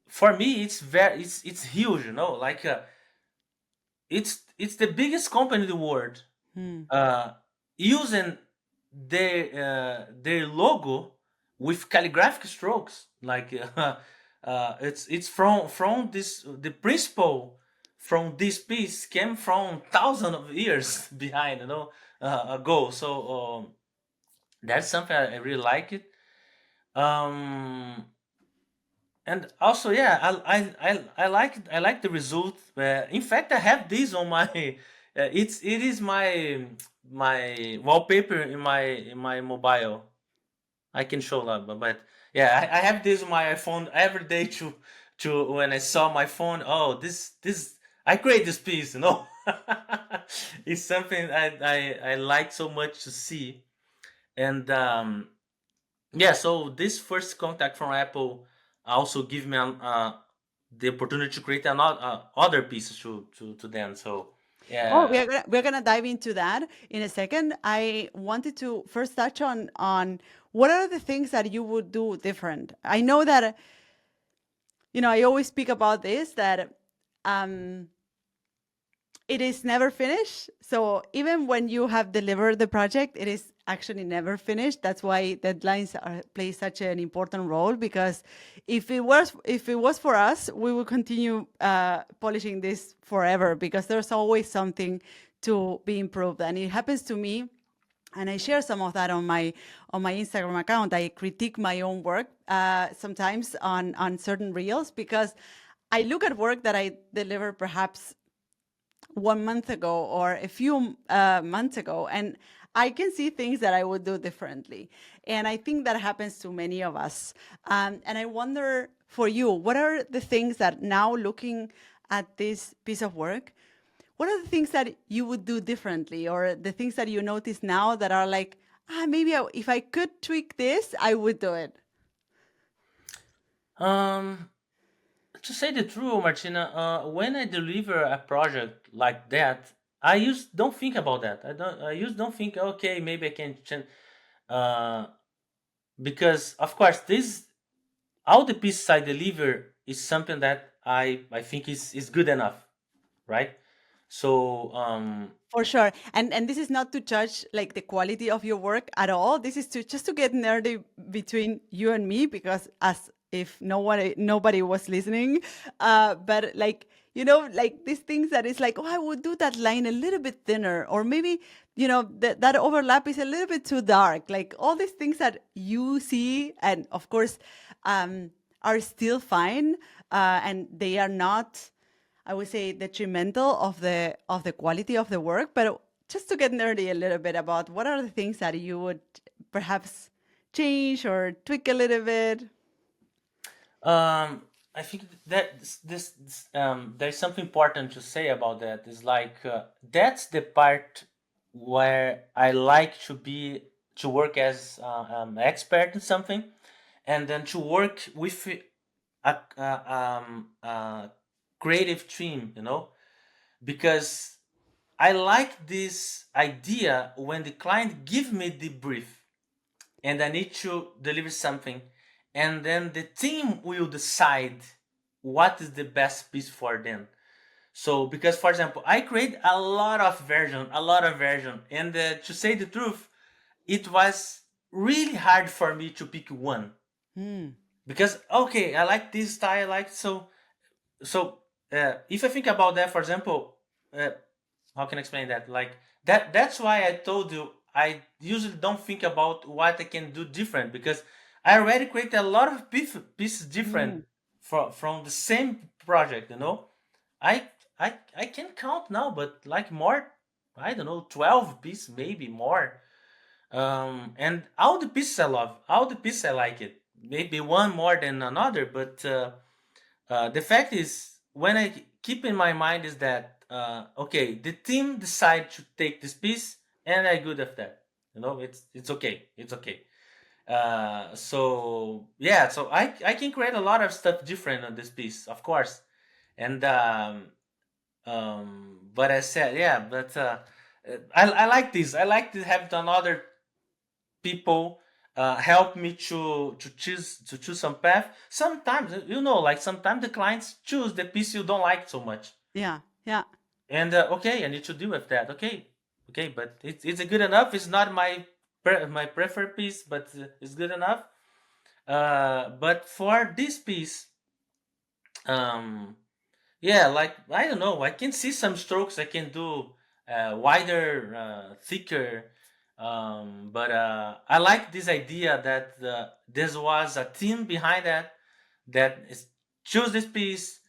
Speaker 1: for me, it's huge. Like it's the biggest company in the world
Speaker 2: mm.
Speaker 1: uh, using their logo with calligraphic strokes. Like it's from this the principle from this piece came from thousands of years behind, ago. So that's something I really like it. Um, and also, yeah, I like the result. In fact, I have this on my. It is my wallpaper in my mobile. I can show that, but yeah, I have this on my iPhone every day to when I saw my phone. Oh, this I create this piece. It's something I like so much to see. And yeah, so this first contact from Apple also give me the opportunity to create another other pieces to them. So
Speaker 2: Oh,
Speaker 1: yeah.
Speaker 2: we're gonna dive into that in a second. I wanted to first touch on what are the things that you would do different. I know that I always speak about this, that um, it is never finished. So even when you have delivered the project, it is actually never finished. That's why deadlines play such an important role, because if it was for us, we would continue polishing this forever, because there's always something to be improved. And it happens to me, and I share some of that on my Instagram account. I critique my own work sometimes on certain reels, because I look at work that I delivered perhaps 1 month ago or a few months ago, and I can see things that I would do differently. And I think that happens to many of us. And I wonder, for you, what are the things that, now looking at this piece of work, what are the things that you would do differently, or the things that you notice now that are like, maybe if I could tweak this, I would do it?
Speaker 1: Um, to say the truth, Martina, when I deliver a project like that, I used don't think about that. I used don't think. Okay, maybe I can change. Uh, because of course this all the pieces I deliver is something that I think is good enough, right? So
Speaker 2: For sure. And this is not to judge like the quality of your work at all. This is to just to get nerdy between you and me, because as if nobody was listening. But like, like these things that is like, oh, I would do that line a little bit thinner, or maybe, that overlap is a little bit too dark. Like all these things that you see, and of course, are still fine, and they are not, I would say, detrimental of the quality of the work. But just to get nerdy a little bit about what are the things that you would perhaps change or tweak a little bit.
Speaker 1: Um, I think that there's something important to say about that. Is like that's the part where I like to work as expert in something, and then to work with a creative team. Because I like this idea when the client give me the brief and I need to deliver something, and then the team will decide what is the best piece for them. So, because for example, I create a lot of version, and to say the truth, it was really hard for me to pick one
Speaker 2: Hmm.
Speaker 1: because okay, I like this style, I like if I think about that, for example, uh, how can I explain that? Like that's why I told you I usually don't think about what I can do different because I already created a lot of pieces different
Speaker 2: Hmm.
Speaker 1: from the same project. I I can count now, but like more, I don't know, 12 pieces, maybe more. And all the pieces I love, all the pieces I like it. Maybe one more than another, but the fact is, when I keep in my mind is that okay, the team decide to take this piece, and I good at that. It's okay. It's okay. So yeah, so I can create a lot of stuff different on this piece, of course, and but I said yeah, but I like this. I like to have another people help me to choose some path. Sometimes like sometimes the clients choose the piece you don't like so much,
Speaker 2: Yeah. Yeah.
Speaker 1: and okay, I need to deal with that. Okay, okay, but it's good enough. It's not my preferred piece, but it's good enough. But for this piece, um, yeah, like I don't know. I can see some strokes. I can do wider, thicker. But I like this idea that there was a team behind that is choose this piece,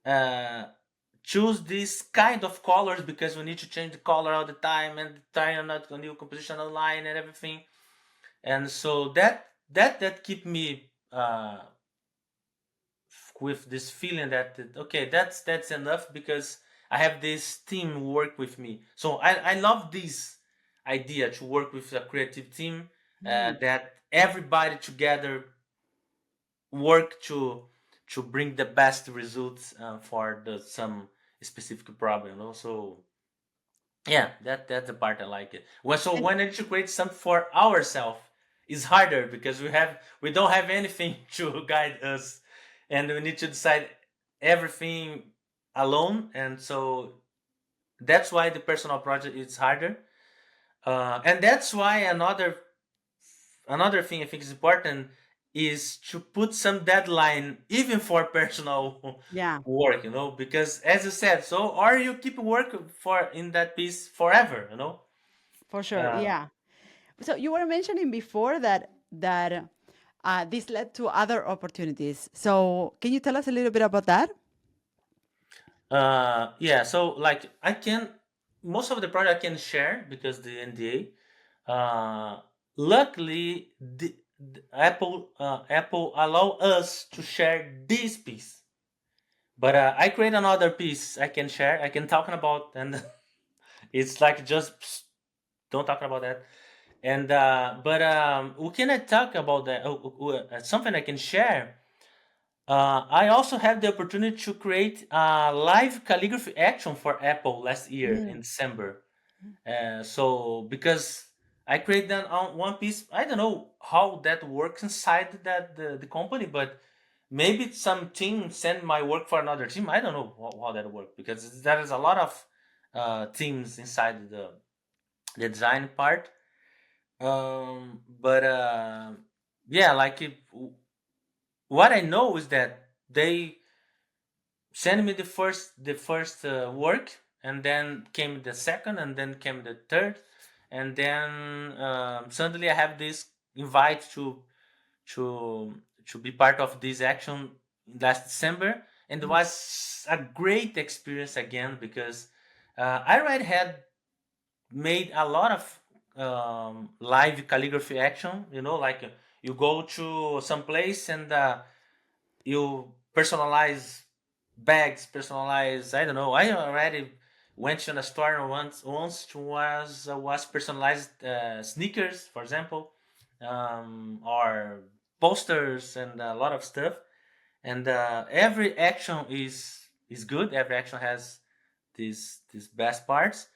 Speaker 1: uh, choose this kind of colors because we need to change the color all the time and try on a new compositional line and everything. And so that keep me with this feeling that okay, that's enough because I have this team work with me. So I love this idea to work with a creative team,
Speaker 2: Hmm.
Speaker 1: that everybody together work to bring the best results for the some specific problem. So yeah, that's the part I like it. Well, so
Speaker 2: And
Speaker 1: when I create something for ourselves, it's harder because we don't have anything to guide us, and we need to decide everything alone. And so that's why the personal project is harder, and that's why another thing I think is important is to put some deadline even for personal
Speaker 2: yeah,
Speaker 1: work. Because as you said, so or you keep work for in that piece forever.
Speaker 2: for sure.
Speaker 1: Uh,
Speaker 2: Yeah. So you were mentioning before that this led to other opportunities. So can you tell us a little bit about that?
Speaker 1: yeah, so like I can most of the product I can share because the NDA. Luckily, the Apple allow us to share this piece, but I create another piece I can share. I can talk about, and it's like just don't talk about that. And but we can talk about that. Something I can share. I also had the opportunity to create a live calligraphy action for Apple last year in
Speaker 2: Mm.
Speaker 1: December. So because I created that on one piece, I don't know how that works inside the company, but maybe some team send my work for another team. I don't know how that works because there is a lot of teams inside the design part. But yeah, like what I know is that they sent me the first work, and then came the second, and then came the third, and then suddenly I have this invite to be part of this action last December, and it
Speaker 2: Mm.
Speaker 1: was a great experience again because I already had made a lot of live calligraphy action. Like you go to some place and you personalize bags, personalize. I don't know. I already went to a store once was personalized sneakers, for example, or posters and a lot of stuff. And every action is good. Every action has these best parts.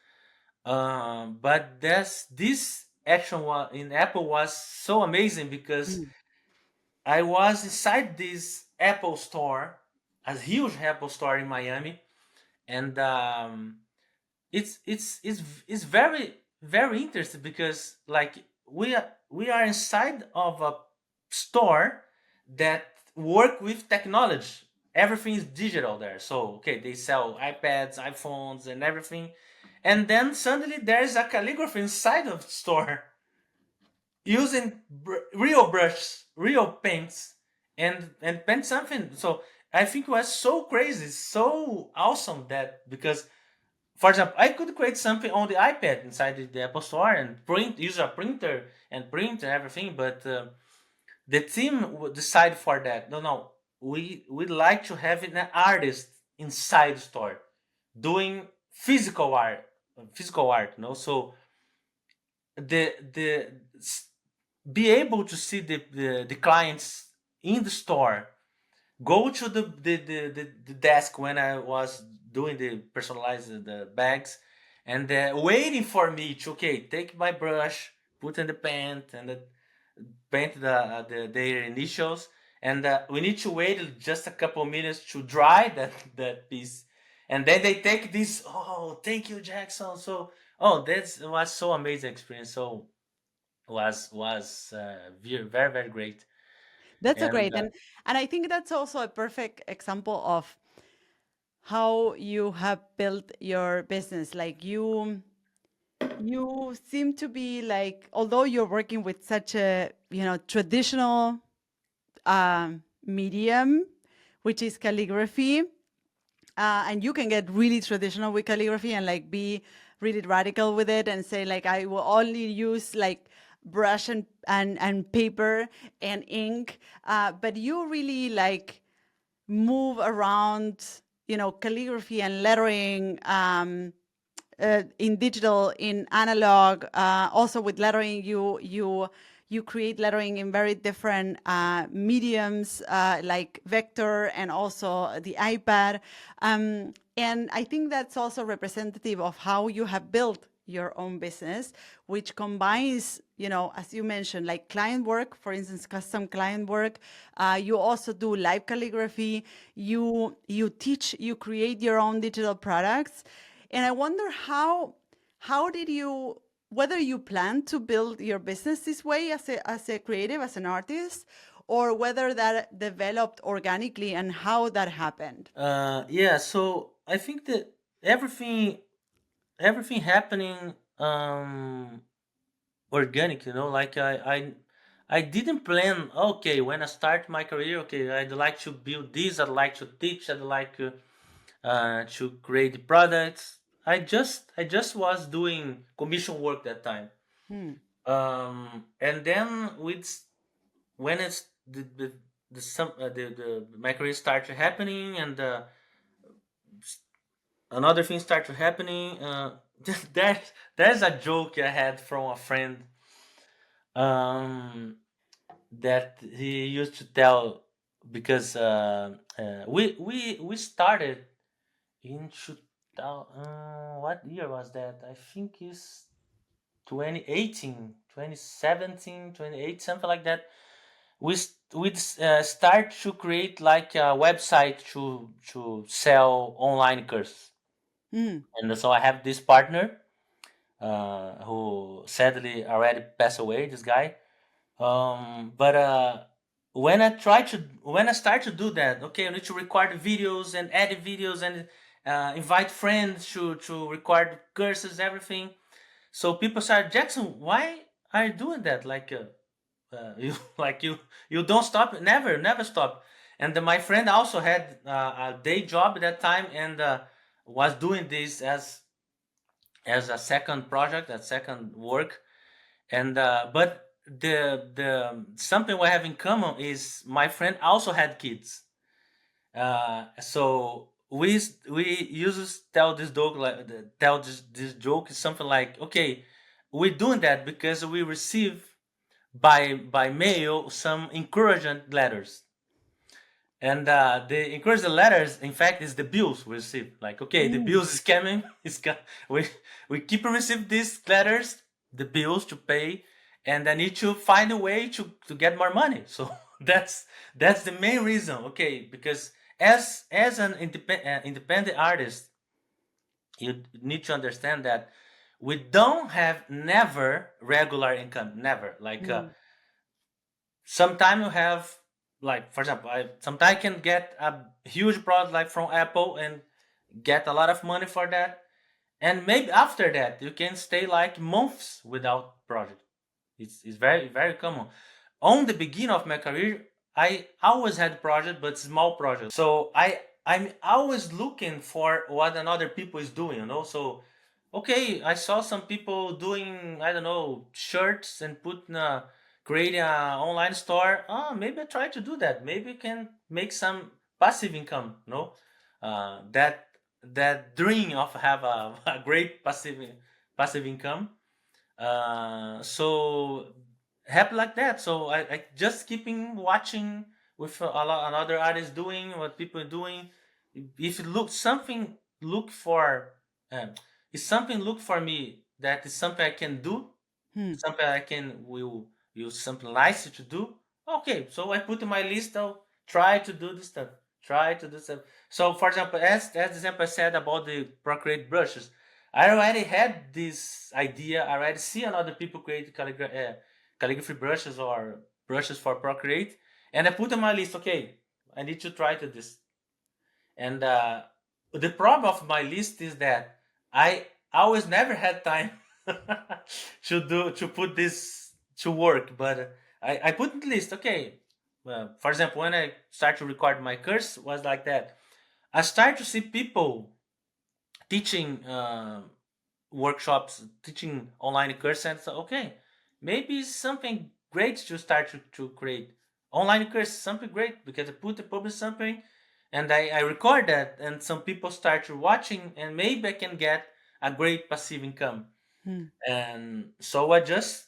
Speaker 1: But this action in Apple was so amazing because
Speaker 2: Mm.
Speaker 1: I was inside this Apple store, a huge Apple store in Miami, and it's very interesting because like we are inside of a store that work with technology. Everything is digital there. So okay, they sell iPads, iPhones, and everything, and then suddenly there's a calligraphy inside of the store using real brushes, real paints, and paint something. So I think it was so crazy, so awesome that because, for example, I could create something on the iPad inside the Apple Store and use a printer and print and everything, but the team would decide for that. No, no, we like to have an artist inside the store doing physical art. So the be able to see the clients in the store, go to the desk when I was doing the personalized the bags, and waiting for me to, okay, take my brush, put in the paint, and paint their initials, and we need to wait just a couple minutes to dry that piece, and then they take this. Oh, thank you, Jackson. So, oh, that was so amazing experience. So was very very great.
Speaker 2: That's a
Speaker 1: And
Speaker 2: great, and I think that's also a perfect example of how you have built your business. Like you seem to be like, although you're working with such a traditional medium, which is calligraphy, and you can get really traditional with calligraphy and like be really radical with it and say like I will only use like brush and paper and ink, but you really like move around, calligraphy and lettering, in digital, in analog, also with lettering. You create lettering in very different mediums, like vector and also the iPad. And I think that's also representative of how you have built your own business, which combines, as you mentioned, like client work, for instance, custom client work. You also do live calligraphy. You teach, you create your own digital products. And I wonder how did you, whether you plan to build your business this way as a creative, as an artist, or whether that developed organically and how that happened.
Speaker 1: yeah, so I think that everything happening organic. Like I didn't plan. Okay, when I start my career, okay, I'd like to build this. I'd like to teach. I'd like to create products. I just was doing commission work that time.
Speaker 2: Hmm.
Speaker 1: And then when it's the some the my career started happening, and another thing started happening. there there's a joke I had from a friend, um, that he used to tell, because we started in 2000. What year was that? I think it's 2018, 2017, 2018, something like that. We start to create like a website to sell online courses.
Speaker 2: Hmm.
Speaker 1: And so I have this partner, who sadly already passed away. This guy, but when I start to do that, okay, I need to record videos and edit videos and invite friends to record curses, everything. So people start, Jackson, why are you doing that? You like you don't stop, never stop. And my friend also had a day job at that time, and was doing this as a second project, a second work. And but the something we have in common is my friend also had kids. So we used to tell this dog like tell this joke is something like, okay, we're doing that because we receive by mail some encouragement letters. And the encouragement letters, in fact, is the bills we receive. Like, okay, the
Speaker 2: Mm.
Speaker 1: bills is coming. We we keep receive these letters, the bills to pay, and I need to find a way to get more money. So that's the main reason. Okay, because as an independent artist, you need to understand that we don't have never regular income, never. Like
Speaker 2: Mm.
Speaker 1: sometimes you have, like for example, I sometimes I can get a huge product like from Apple and get a lot of money for that, and maybe after that you can stay like months without project. It's very common. On the beginning of my career, I always had project, but small projects. So I'm always looking for what another people is doing, you know. So okay, I saw some people doing, I don't know, shirts and creating an online store. Oh, maybe I try to do that. Maybe I can make some passive income, no? That dream of have a great passive income. So happy like that. So I just keeping watching with a lot another artists doing what people are doing. If it looks something look for, um, if something look for me that is something I can do,
Speaker 2: Hmm.
Speaker 1: something I can will use something nice to do. Okay, so I put in my list. I'll try to do this stuff. Try to do stuff. So, for example, as the example I said about the Procreate brushes, I already had this idea. I already see another people create calligraphy brushes or brushes for Procreate, and I put on my list. Okay, I need to try to this. And the problem of my list is that I always never had time to put this to work. But I put in the list. Okay, for example, when I start to record my course, was like that. I start to see people teaching workshops, teaching online course, and so okay, maybe it's something great to start to create online course. Something great because I publish something, and I record that, and some people start to watching, and maybe I can get a great passive income.
Speaker 2: Hmm.
Speaker 1: And so I just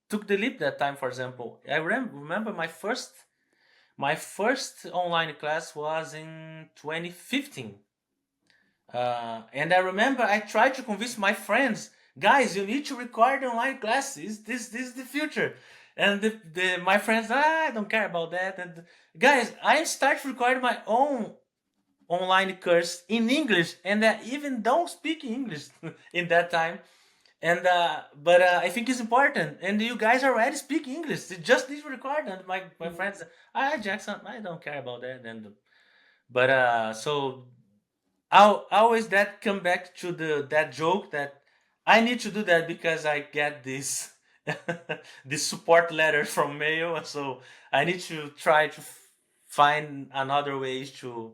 Speaker 1: took the leap that time. For example, I remember my first online class was in 2015. And I remember I tried to convince my friends, guys, you need to record online classes. This is the future. And my friends, I don't care about that. And guys, I start recording my own online course in English, and I even don't speak English in that time. And but I think it's important. And you guys already speak English. You just need to record. And my
Speaker 2: Hmm.
Speaker 1: friends, Jackson, I don't care about that. And but so I always that come back to the that joke that I need to do that because I get this this support letter from mail, so I need to try to find another ways to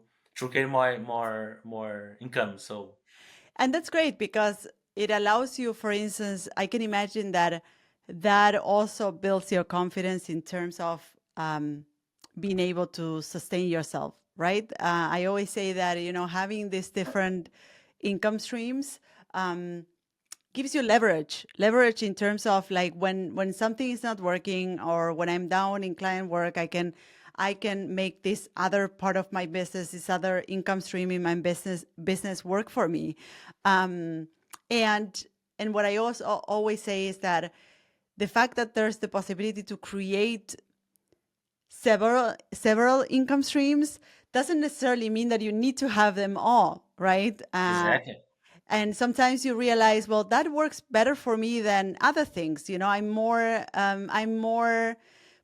Speaker 1: get more income. So
Speaker 2: And that's great because it allows you, for instance, I can imagine that that also builds your confidence in terms of being able to sustain yourself, right? I always say that, having these different income streams gives you leverage in terms of like when something is not working or when I'm down in client work, I can make this other part of my business, this other income stream in my business work for me. um, and what I also always say is that the fact that there's the possibility to create several income streams doesn't necessarily mean that you need to have them all, right?
Speaker 1: exactly.
Speaker 2: And sometimes you realize, well, that works better for me than other things. I'm more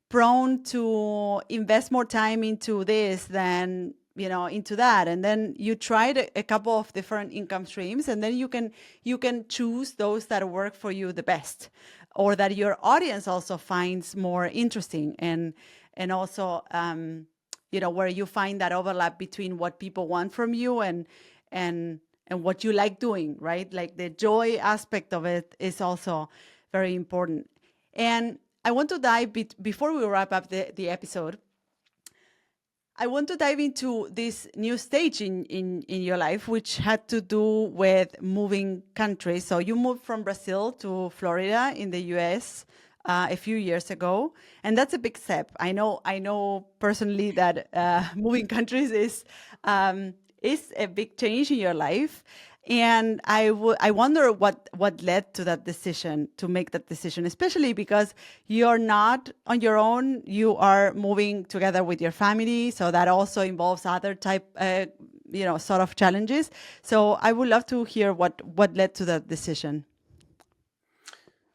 Speaker 2: prone to invest more time into this than into that, and then you tried a couple of different income streams, and then you can choose those that work for you the best, or that your audience also finds more interesting, and also where you find that overlap between what people want from you and and what you like doing, right? Like the joy aspect of it is also very important. And I want to before we wrap up the episode, I want to dive into this new stage in your life, which had to do with moving countries. So you moved from Brazil to Florida in the US a few years ago, and that's a big step. I know personally that moving countries is a big change in your life. And I wonder what led to that decision, to make that decision, especially because you're not on your own. You are moving together with your family, so that also involves other type, sort of challenges. So I would love to hear what led to that decision.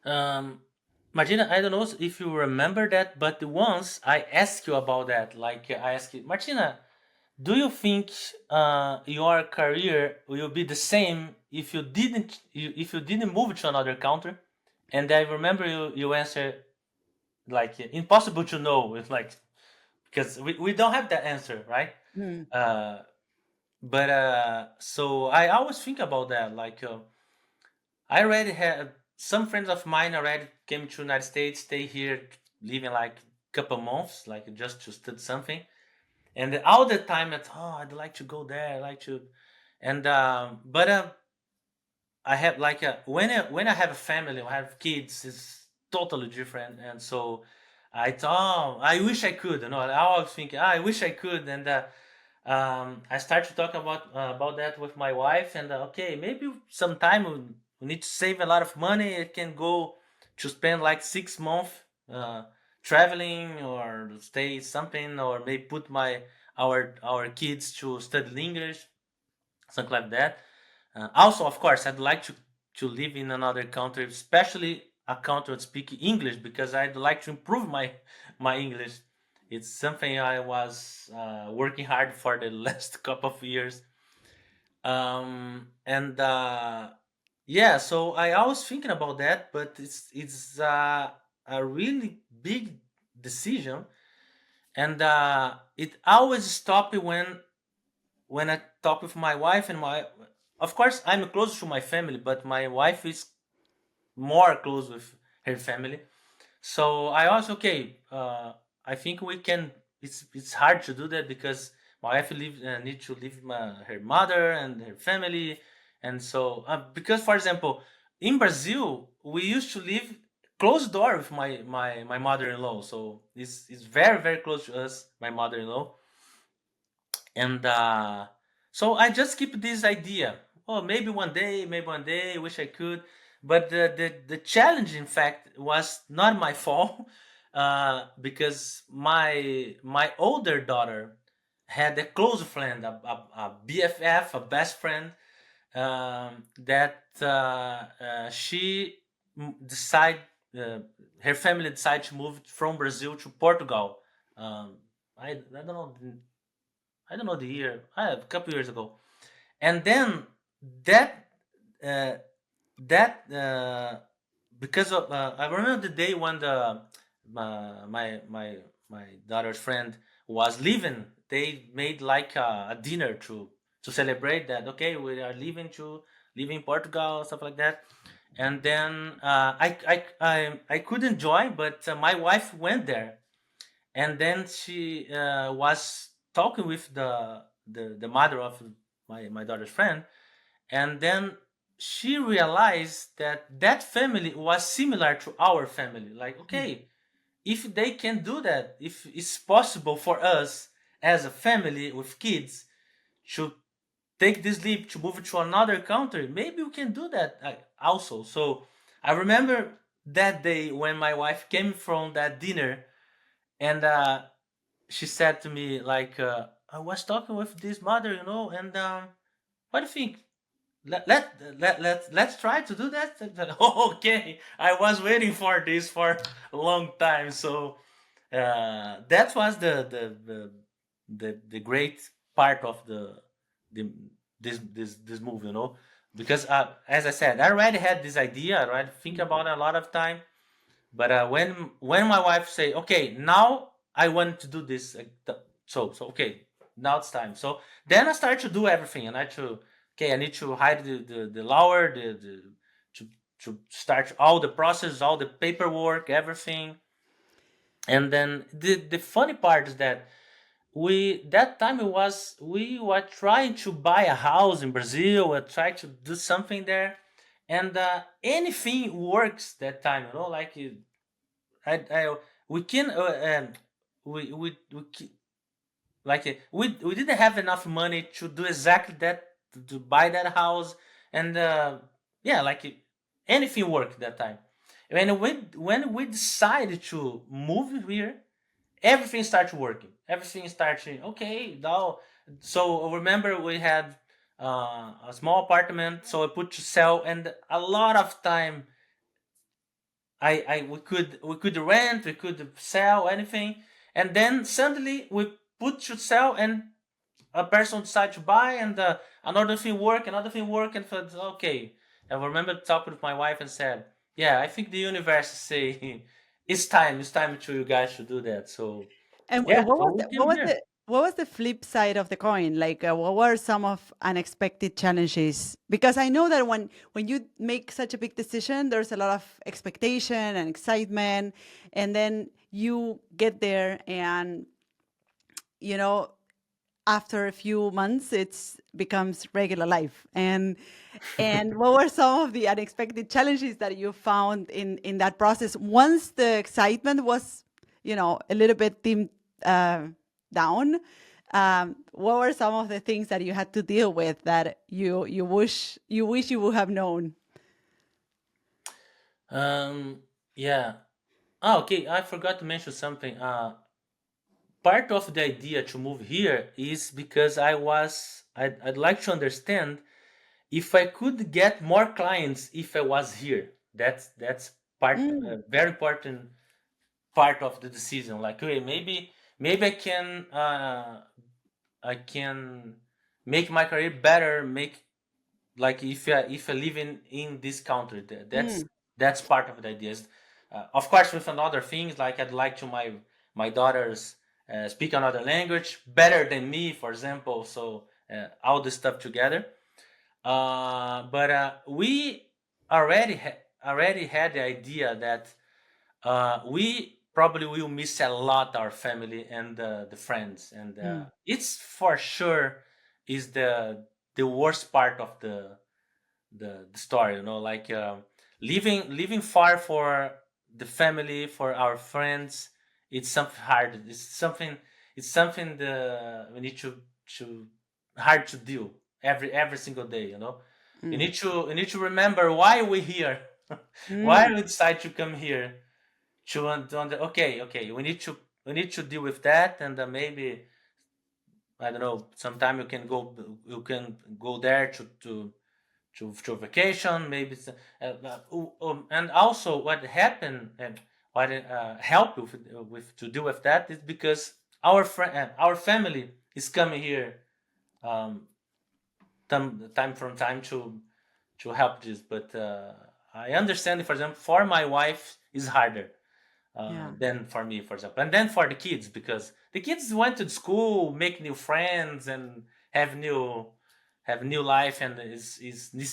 Speaker 1: Um, Martina, I don't know if you remember that, but once I asked you about that. Like I asked you, Martina, do you think your career will be the same if you didn't move to another country? And I remember you answer like impossible to know. It's like because we don't have that answer, right?
Speaker 2: Mm.
Speaker 1: Uh, but so I always think about that. Like I already had some friends of mine already came to United States, stay here, living like couple months, like just to study something. And all the time, I'd like to go there, I like to, and but I have like when I have a family, I have kids, it's totally different, and so I thought, oh, I wish I could, I always think, I wish I could, and I start to talk about that with my wife, and okay, maybe sometime we need to save a lot of money. It can go to spend like 6 months uh, traveling or stay something, or maybe put our kids to study English, something like that. Also, of course, I'd like to live in another country, especially a country that speak English, because I'd like to improve my English. It's something I was working hard for the last couple of years. And yeah, so I was thinking about that, but it's a really big decision, and it always stopped when I talk with my wife, and my of course I'm close to my family, but my wife is more close with her family. So I also okay. I think we can. It's hard to do that because my wife need to leave her mother and her family, and so because for example, in Brazil we used to live close door with my mother-in-law, so it's very close to us, my mother-in-law, and so I just keep this idea. Oh, maybe one day, wish I could. But the challenge, in fact, was not my fault, because my older daughter had a close friend, a BFF, a best friend, that she decide uh, her family decided to move from Brazil to Portugal. I don't know the year. A couple years ago, and then that uh, that because of I remember the day when the my daughter's friend was leaving. They made like a dinner to celebrate that. Okay, we are leaving Portugal, stuff like that. And then I couldn't join, but my wife went there, and then she was talking with the mother of my daughter's friend, and then she realized that that family was similar to our family. Like, okay, if they can do that, if it's possible for us as a family with kids to take this leap to move to another country, maybe we can do that also. So I remember that day when my wife came from that dinner, and she said to me like, I was talking with this mother, and what do you think? Let's try to do that. Oh, okay, I was waiting for this for a long time. So That was the great part of the this movie, you know, because as I said, I already had this idea, I already think
Speaker 2: Mm.
Speaker 1: about it a lot of time. But when my wife say, okay, now I want to do this, so okay, now it's time. So then I start to do everything, and I need to hide the lower, to start all the process, all the paperwork, everything. And then the funny part is that we that time we were trying to buy a house in Brazil, or try to do something there, and anything works that time, you know, like I we can like we didn't have enough money to do exactly that, to buy that house. And yeah, like anything worked that time. When we decided to move here, everything started working, everything started okay now. So remember, we had a small apartment, so I put to sell, and a lot of time I we could rent, we could sell anything, and then suddenly we put to sell, and a person decide to buy, and another thing work, and thought, okay. I remember talking with my wife and said, yeah, I think the universe say it's time to you guys to do that. So
Speaker 2: And
Speaker 1: yeah,
Speaker 2: what
Speaker 1: so
Speaker 2: was
Speaker 1: we
Speaker 2: what
Speaker 1: came
Speaker 2: was
Speaker 1: here.
Speaker 2: the flip side of the coin? Like, what were some of unexpected challenges? Because I know that when you make such a big decision, there's a lot of expectation and excitement, and then you get there, and you know, after a few months, it's becomes regular life. And what were some of the unexpected challenges that you found in that process once the excitement was, a little bit dimmed uh, down? What were some of the things that you had to deal with that you wish you would have known?
Speaker 1: um yeah. Oh, okay, I forgot to mention something. Part of the idea to move here is because I'd like to understand if I could get more clients if I was here. That's part,
Speaker 2: Mm,
Speaker 1: very important part of the decision. Like, okay, maybe I can make my career better. Make, like, if I live in this country, that's
Speaker 2: mm,
Speaker 1: that's part of the ideas. Of course, with another things, like I'd like to my daughters speak another language better than me, for example. So all this stuff together. But we already had the idea that we probably will miss a lot our family and the friends, and
Speaker 2: mm,
Speaker 1: it's for sure is the worst part of the story. You know, like living far for the family, for our friends. It's something hard. It's something we need to hard to do every single day. You know, you
Speaker 2: mm,
Speaker 1: need to you need to remember why we're here, why
Speaker 2: mm.
Speaker 1: we decide to come here. Okay, we need to deal with that, and maybe, I don't know. Sometime you can go there to vacation, maybe. And also, what happened and what helped with to deal with that is because our family is coming here, um, time from time to help this. But I understand, for example, for my wife is harder
Speaker 2: Yeah,
Speaker 1: than for me, for example, and then for the kids, because the kids went to school, make new friends, and have new life, and is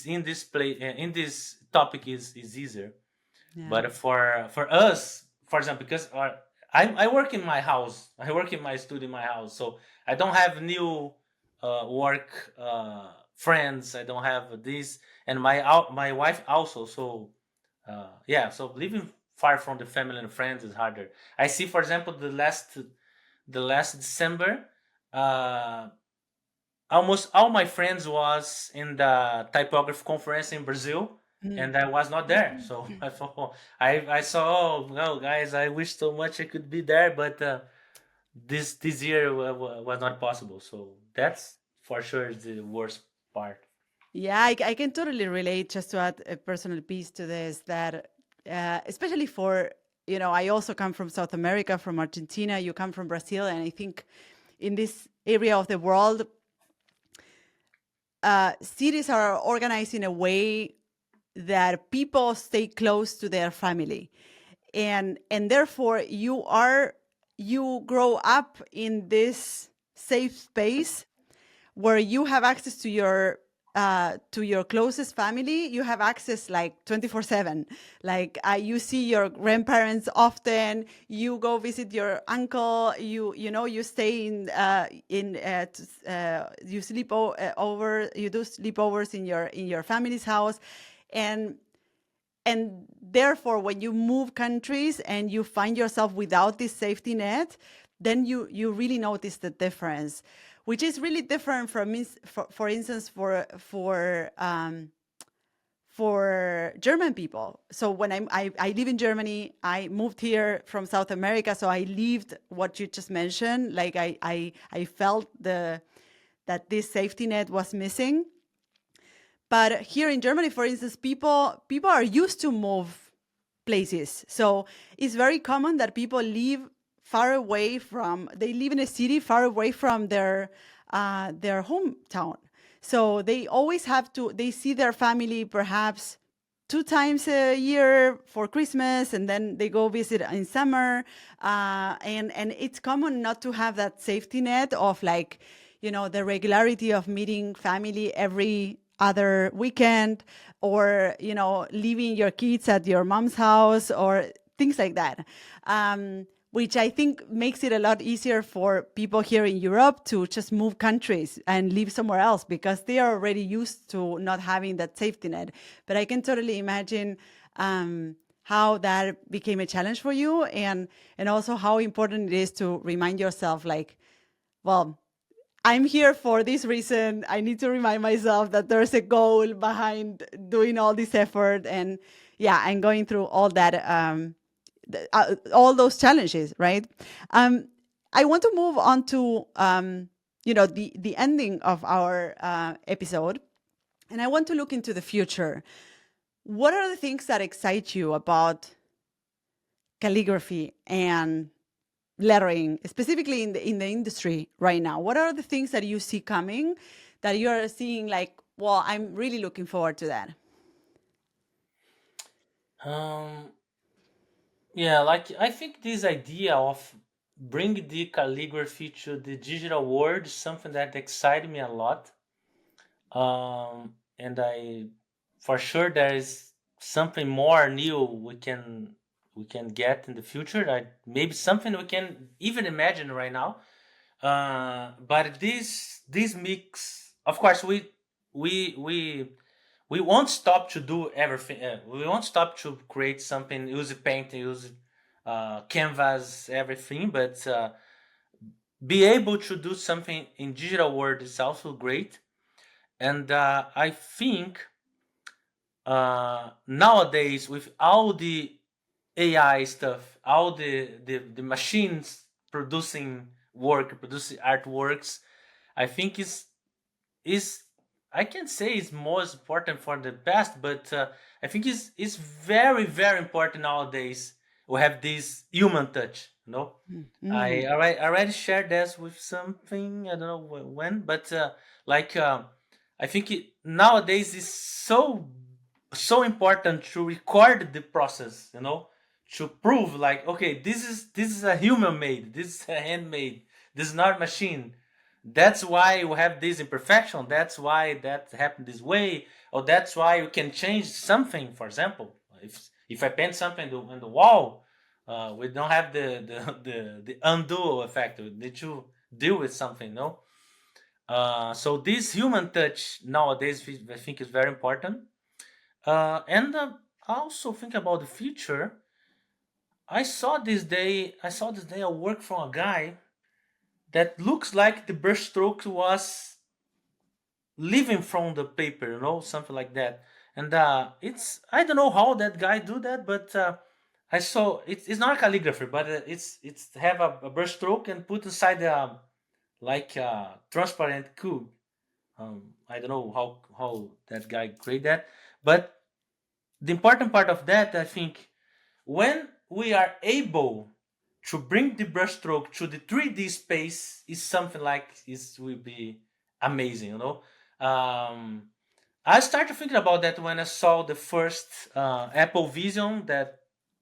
Speaker 1: in this play in this topic is easier.
Speaker 2: yeah,
Speaker 1: But for us, for example, because I work in my house, I work in my studio in my house, so I don't have new work friends. I don't have this, and my wife also. So yeah, so living far from the family and friends is harder. I see, for example, the last December, uh, almost all my friends was in the typography conference in Brazil,
Speaker 2: mm.
Speaker 1: and I was not there. So I thought, I saw, oh no, guys, I wish so much I could be there, but this year was not possible. So that's for sure the worst part.
Speaker 2: Yeah, I can totally relate. Just to add a personal piece to this, that especially for I also come from South America, from Argentina. You come from Brazil, and I think in this area of the world, cities are organized in a way that people stay close to their family, and therefore you grow up in this safe space where you have access to your closest family. You have access like 24/7. Like you see your grandparents often. You go visit your uncle. You stay you sleep over. You do sleepovers in your family's house, and therefore when you move countries and you find yourself without this safety net, then you really notice the difference, which is really different from for instance for German people. So when I live in Germany, I moved here from South America, so I lived what you just mentioned. Like I felt that this safety net was missing. But here in Germany, for instance, people are used to move places. So it's very common that people live far away from. They live in a city far away from their hometown. So they always have to. They see their family perhaps 2 times a year for Christmas, and then they go visit in summer. And it's common not to have that safety net of like, the regularity of meeting family every other weekend, or leaving your kids at your mom's house or things like that. Which I think makes it a lot easier for people here in Europe to just move countries and live somewhere else because they are already used to not having that safety net. But I can totally imagine how that became a challenge for you, and also how important it is to remind yourself, like, well, I'm here for this reason. I need to remind myself that there's a goal behind doing all this effort, and yeah, and going through all that, all those challenges, right? Um, I want to move on to the ending of our episode, and I want to look into the future. What are the things that excite you about calligraphy and lettering, specifically in the industry right now? What are the things that you see coming that you are seeing like, well, I'm really looking forward to that?
Speaker 1: Um, yeah, like I think this idea of bring the calligraphy to the digital world is something that excited me a lot. And I, for sure, there is something more new we can get in the future. Maybe something we can even imagine right now. But this mix, of course, we we we won't stop to do everything. We won't stop to create something. Use paint, use canvas, everything. But be able to do something in digital world is also great. And I think nowadays with all the AI stuff, all the machines producing artworks, I think is I can say it's most important for the past, but I think it's very very important nowadays. We have this human touch, I
Speaker 2: Mm.
Speaker 1: already shared this with something, I don't know when, but like I think nowadays is so important to record the process, to prove like, okay, this is a human made, this is a handmade, this is not a machine. That's why we have this imperfection. That's why that happened this way, or that's why you can change something. For example, if I paint something on the wall, we don't have the undo effect. We need to deal with something, no? So this human touch nowadays, I think, is very important. And I also think about the future. I saw this day a work from a guy that looks like the brushstroke was living from the paper, something like that. And it's I don't know how that guy do that, but I saw it's not a calligraphy, but it's have a brush stroke and put inside like a transparent cube. I don't know how that guy create that, but the important part of that, I think, when we are able to bring the brushstroke to the 3D space is something like is will be amazing, you know. Um, I started thinking about that when I saw the first Apple Vision, that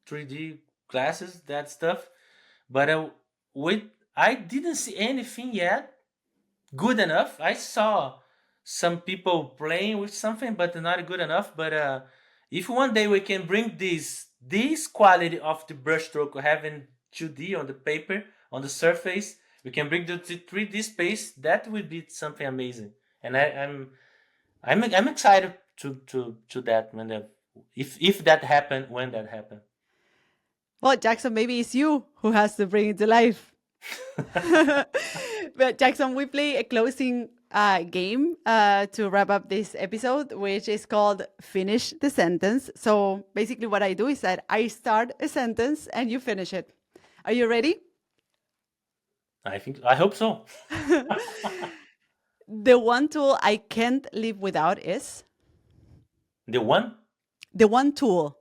Speaker 1: 3D glasses, that stuff. But with I didn't see anything yet good enough. I saw some people playing with something, but not good enough. But if one day we can bring this quality of the brushstroke having 2D on the paper on the surface, we can bring the 3D space. That would be something amazing. And I'm excited to that when that if that happen when that happen.
Speaker 2: Well, Jackson, maybe it's you who has to bring it to life. But Jackson, we play a closing game to wrap up this episode, which is called Finish the Sentence. So basically, what I do is that I start a sentence and you finish it. Are you ready?
Speaker 1: I hope so.
Speaker 2: The one tool I can't live without is
Speaker 1: The one
Speaker 2: the one tool.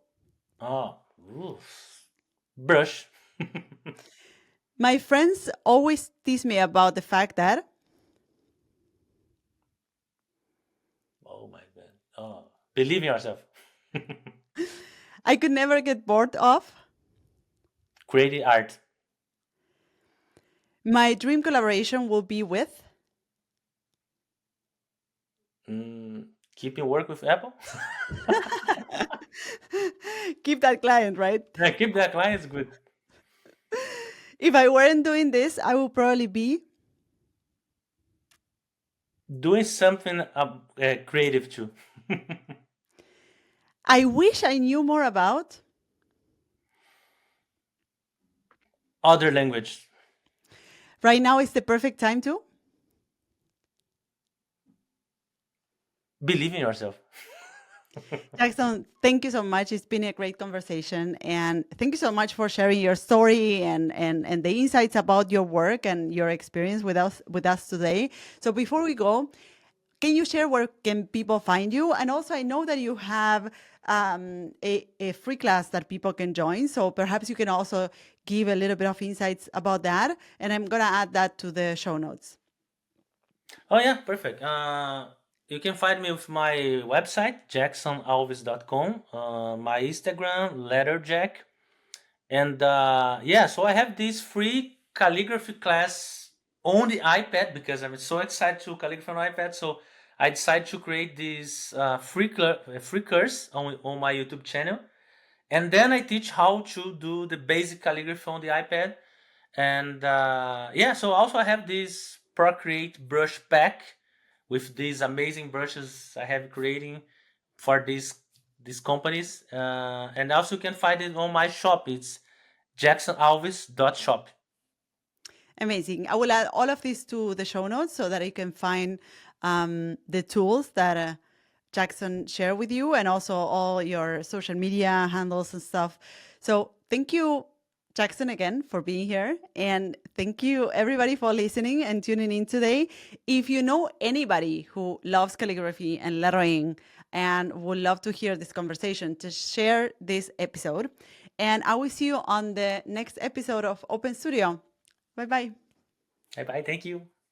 Speaker 1: oh oof. Brush.
Speaker 2: My friends always tease me about the fact that
Speaker 1: Oh my god. Oh, believe in yourself.
Speaker 2: I could never get bored of.
Speaker 1: Creative art.
Speaker 2: My dream collaboration will be with.
Speaker 1: Keeping work with Apple.
Speaker 2: Keep that client, right?
Speaker 1: Yeah, keep that clients good.
Speaker 2: If I weren't doing this, I would probably be.
Speaker 1: Doing something creative too.
Speaker 2: I wish I knew more about.
Speaker 1: Other language.
Speaker 2: Right now is the perfect time to.
Speaker 1: Believe in yourself.
Speaker 2: Jackson, thank you so much. It's been a great conversation. And thank you so much for sharing your story and the insights about your work and your experience with us today. So before we go, can you share where can people find you? And also, I know that you have a free class that people can join. So perhaps you can also give a little bit of insights about that. And I'm going to add that to the show notes.
Speaker 1: Oh yeah, perfect. You can find me with my website, jacksonalves.com, my Instagram, letterjack. And yeah, so I have this free calligraphy class on the iPad because I'm so excited to calligraphy on iPad. So I decided to create this free course on my YouTube channel. And then I teach how to do the basic calligraphy on the iPad. And yeah, so also I have this Procreate brush pack with these amazing brushes I have creating for these companies. And also you can find it on my shop. It's jacksonalves.shop.
Speaker 2: Amazing. I will add all of this to the show notes so that you can find the tools that Jackson shared with you and also all your social media handles and stuff. So thank you, Jackson, again for being here. And thank you, everybody, for listening and tuning in today. If you know anybody who loves calligraphy and lettering and would love to hear this conversation, just share this episode. And I will see you on the next episode of Open Studio. Bye bye.
Speaker 1: Bye bye. Thank you.